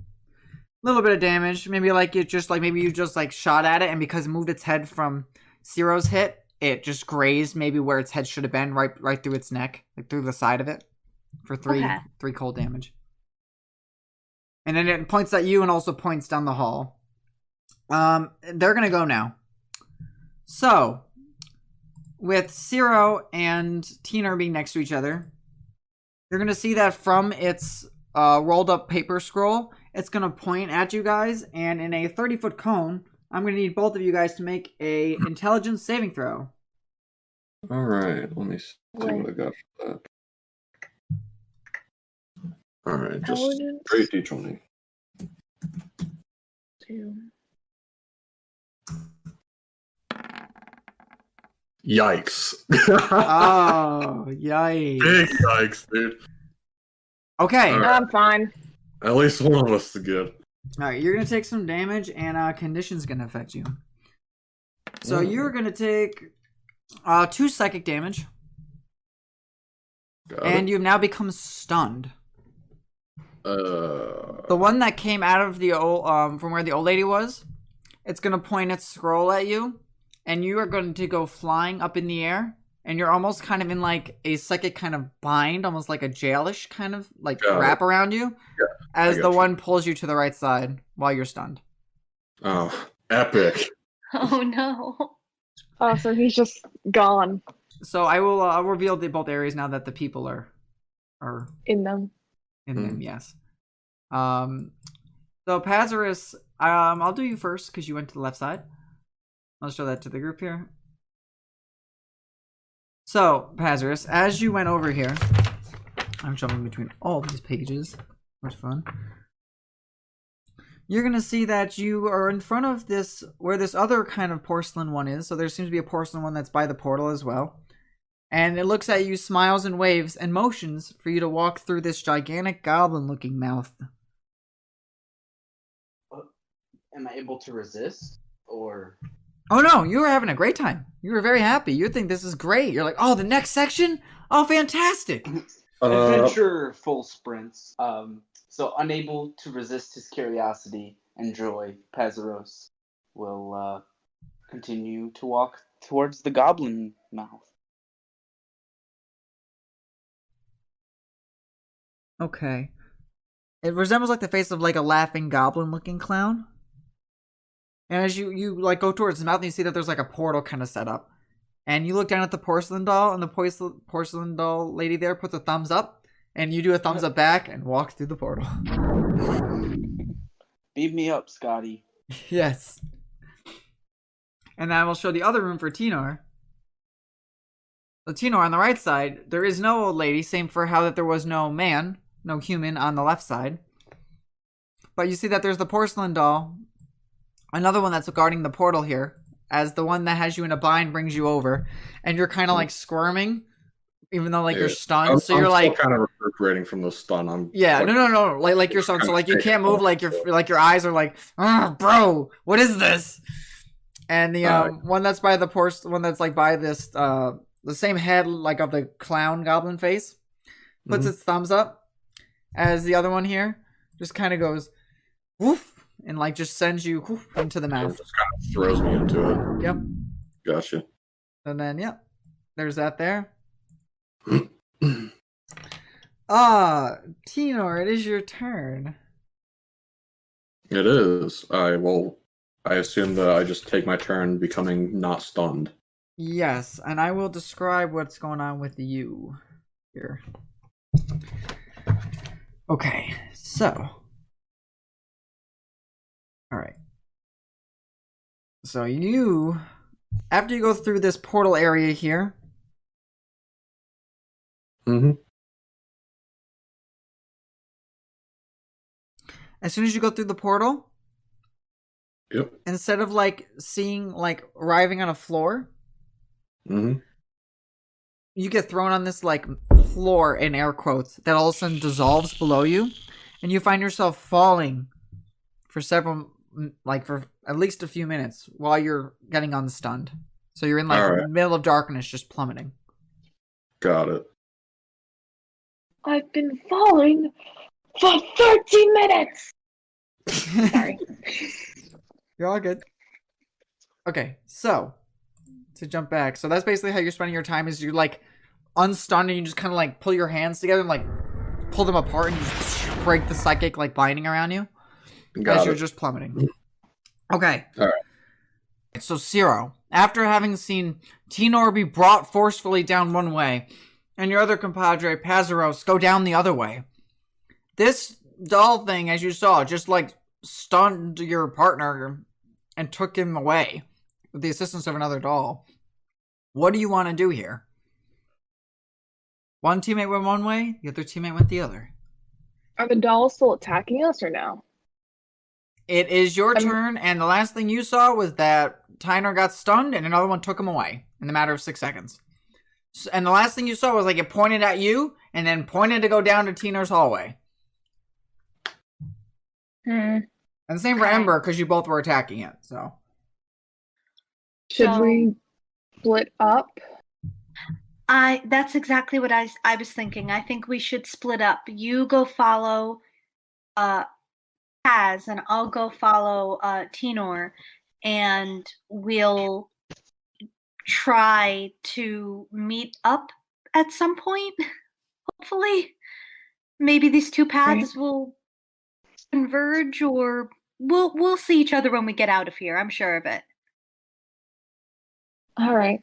little bit of damage. Maybe like you just shot at it, and because it moved its head from Ciro's hit, it just grazed maybe where its head should have been, right through its neck, like through the side of it, for three cold damage. And then it points at you and also points down the hall. They're gonna go now. So, with Ciro and Tina being next to each other, you're gonna see that from its rolled up paper scroll, it's gonna point at you guys, and in a 30-foot cone, I'm gonna need both of you guys to make a intelligence saving throw. All right, let me see what I got for that. All right, just straight D20. 2. Yikes. Oh, yikes. Big yikes, dude. Okay. All right. I'm fine. At least one of us is good. Alright, you're going to take some damage, and condition's going to affect you. So you're going to take 2 psychic damage. And you've now become stunned. The one that came out of the old, from where the old lady was, it's going to point its scroll at you, and you are going to go flying up in the air, and you're almost kind of in like a psychic kind of bind, almost like a jailish kind of like wrap around you, as the one pulls you to the right side while you're stunned. Oh, epic. Oh no. Oh, so he's just gone. So I will I'll reveal both areas now that the people are In them. in them. Yes. So Pazarus, I'll do you first because you went to the left side. I'll show that to the group here. So Pazarus, as you went over here, I'm jumping between all these pages. Much fun. You're gonna see that you are in front of this where this other kind of porcelain one is. So there seems to be a porcelain one that's by the portal as well. And it looks at you, smiles and waves, and motions for you to walk through this gigantic goblin-looking mouth. Am I able to resist? Or... Oh no, you were having a great time. You were very happy. You think this is great. You're like, oh, the next section? Oh, fantastic. Adventure full sprints. So unable to resist his curiosity and joy, Pazaros will continue to walk towards the goblin mouth. Okay. It resembles like the face of like a laughing goblin-looking clown. And as you like go towards his mouth, and you see that there's like a portal kind of set up. And you look down at the porcelain doll, and the porcelain doll lady there puts a thumbs up, and you do a thumbs up back and walk through the portal. Beam me up, Scotty. Yes. And I will show the other room for Tinor. So Tinor on the right side, there is no old lady, same for how that there was no man, no human on the left side. But you see that there's the porcelain doll, another one that's guarding the portal here, as the one that has you in a bind brings you over, and you're kind of like squirming, even though like you're stunned. I'm you're like kind of recuperating from the stun. No. Like you're stunned, so like you can't move. Like your eyes are like, oh, bro, what is this? And the one that's by the one that's like by this the same head like of the clown goblin face puts its thumbs up, as the other one here just kind of goes woof and like just sends you woof into the mouth. Just kind of throws me into it. Yep. Gotcha. And then there's that there. Tinor, it is your turn. It is. I assume that I just take my turn becoming not stunned. Yes, and I will describe what's going on with you here. Okay, so. Alright. So you, after you go through this portal area here. As soon as you go through the portal. Yep. Instead of like seeing like arriving on a floor. You get thrown on this like floor in air quotes that all of a sudden dissolves below you, and you find yourself falling for for at least a few minutes while you're getting unstunned. So you're in like the middle of darkness, just plummeting. Got it. I've been falling for 30 minutes. Sorry. You're all good. Okay, so to jump back, so that's basically how you're spending your time. Is you're like unstunned and you just kind of like pull your hands together and like pull them apart and you just break the psychic like binding around you as you're just plummeting. Okay. All right. So Ciro, after having seen Tinor be brought forcefully down one way and your other compadre Pazaros go down the other way, this doll thing, as you saw, just like stunned your partner and took him away with the assistance of another doll. What do you want to do here? One teammate went one way, the other teammate went the other. Are the dolls still attacking us or no? It is your turn, and the last thing you saw was that Tyner got stunned and another one took him away. in the matter of 6 seconds. And the last thing you saw was like it pointed at you and then pointed to go down to Tina's hallway. And the same for Ember because you both were attacking it. So should we split up? That's exactly what I was thinking. I think we should split up. You go follow Taz, and I'll go follow Tinor, and we'll try to meet up at some point. Hopefully, maybe these two paths will converge, or we'll see each other when we get out of here. I'm sure of it. All right,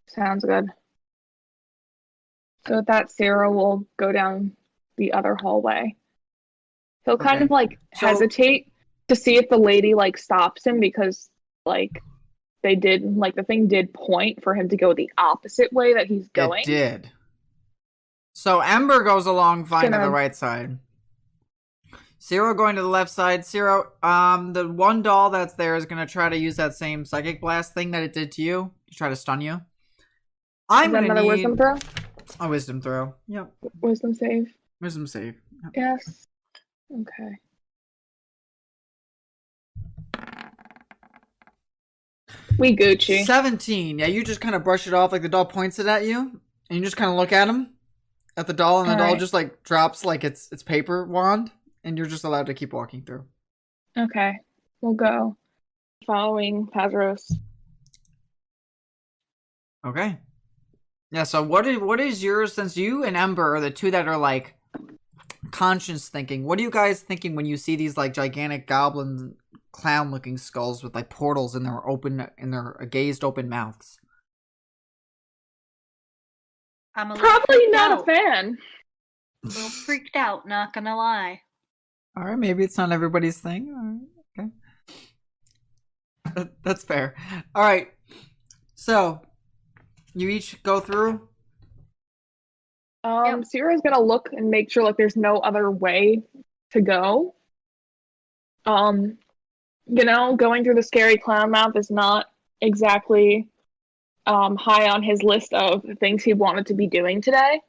sounds good. So with that, Sarah will go down the other hallway. He'll kind of like hesitate to see if the lady like stops him because like they did like the thing did point for him to go the opposite way that he's going. It did. So Ember goes along fine to the right side. Zero going to the left side. Zero, the one doll that's there is going to try to use that same psychic blast thing that it did to you to try to stun you. I'm going to need... wisdom throw? A wisdom throw. Yep. Wisdom save? Wisdom save. Yep. Yes. Okay. We Gucci. 17. Yeah, you just kind of brush it off like the doll points it at you. And you just kind of look at him. At the doll. And the doll just like drops like its paper wand. And you're just allowed to keep walking through. Okay. We'll go. Following Pazros. Okay. Yeah, so what is yours, since you and Ember are the two that are like conscious thinking, what are you guys thinking when you see these like gigantic goblin clown looking skulls with like portals in their gazed open mouths? I'm probably not a fan. A little freaked out, not gonna lie. Alright, maybe it's not everybody's thing. Alright, okay. That's fair. Alright. So you each go through? Sierra's gonna look and make sure like there's no other way to go. Going through the scary clown mouth is not exactly high on his list of things he wanted to be doing today.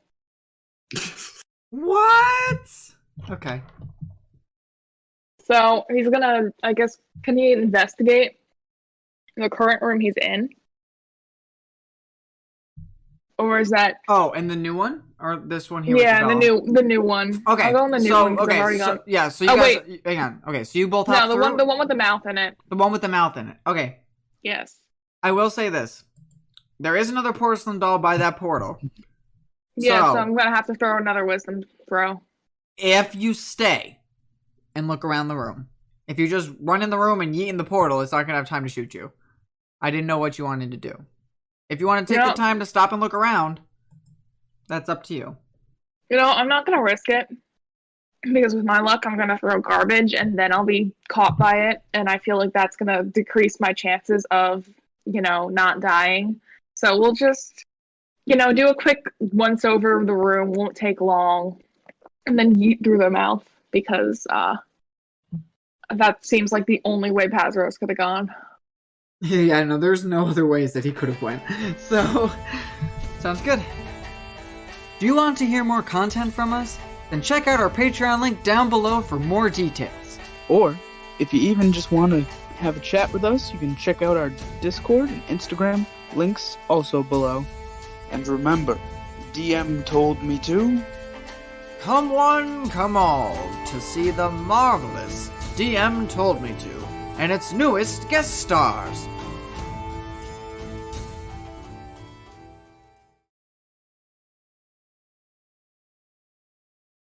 What? Okay. So he's gonna, I guess, can he investigate the current room he's in? Or is that... Oh, and the new one? Or this one here? Yeah, the new one. Okay. I'll go on the new one because I've already got... Yeah, so you guys... Wait. Hang on. Okay, so you both have the one with the mouth in it. The one with the mouth in it. Okay. Yes. I will say this. There is another porcelain doll by that portal. Yeah, so I'm going to have to throw another wisdom throw. If you stay and look around the room, if you just run in the room and yeet in the portal, it's not going to have time to shoot you. I didn't know what you wanted to do. If you want to take the time to stop and look around, that's up to you. I'm not going to risk it. Because with my luck, I'm going to throw garbage and then I'll be caught by it. And I feel like that's going to decrease my chances of, not dying. So we'll just, do a quick once over the room. Won't take long. And then yeet through their mouth. Because that seems like the only way Pazros could have gone. Yeah, no, there's no other ways that he could have went. So, sounds good. Do you want to hear more content from us? Then check out our Patreon link down below for more details. Or, if you even just want to have a chat with us, you can check out our Discord and Instagram, links also below. And remember, DM told me to... Come one, come all, to see the marvelous DM Told Me To, and its newest guest stars.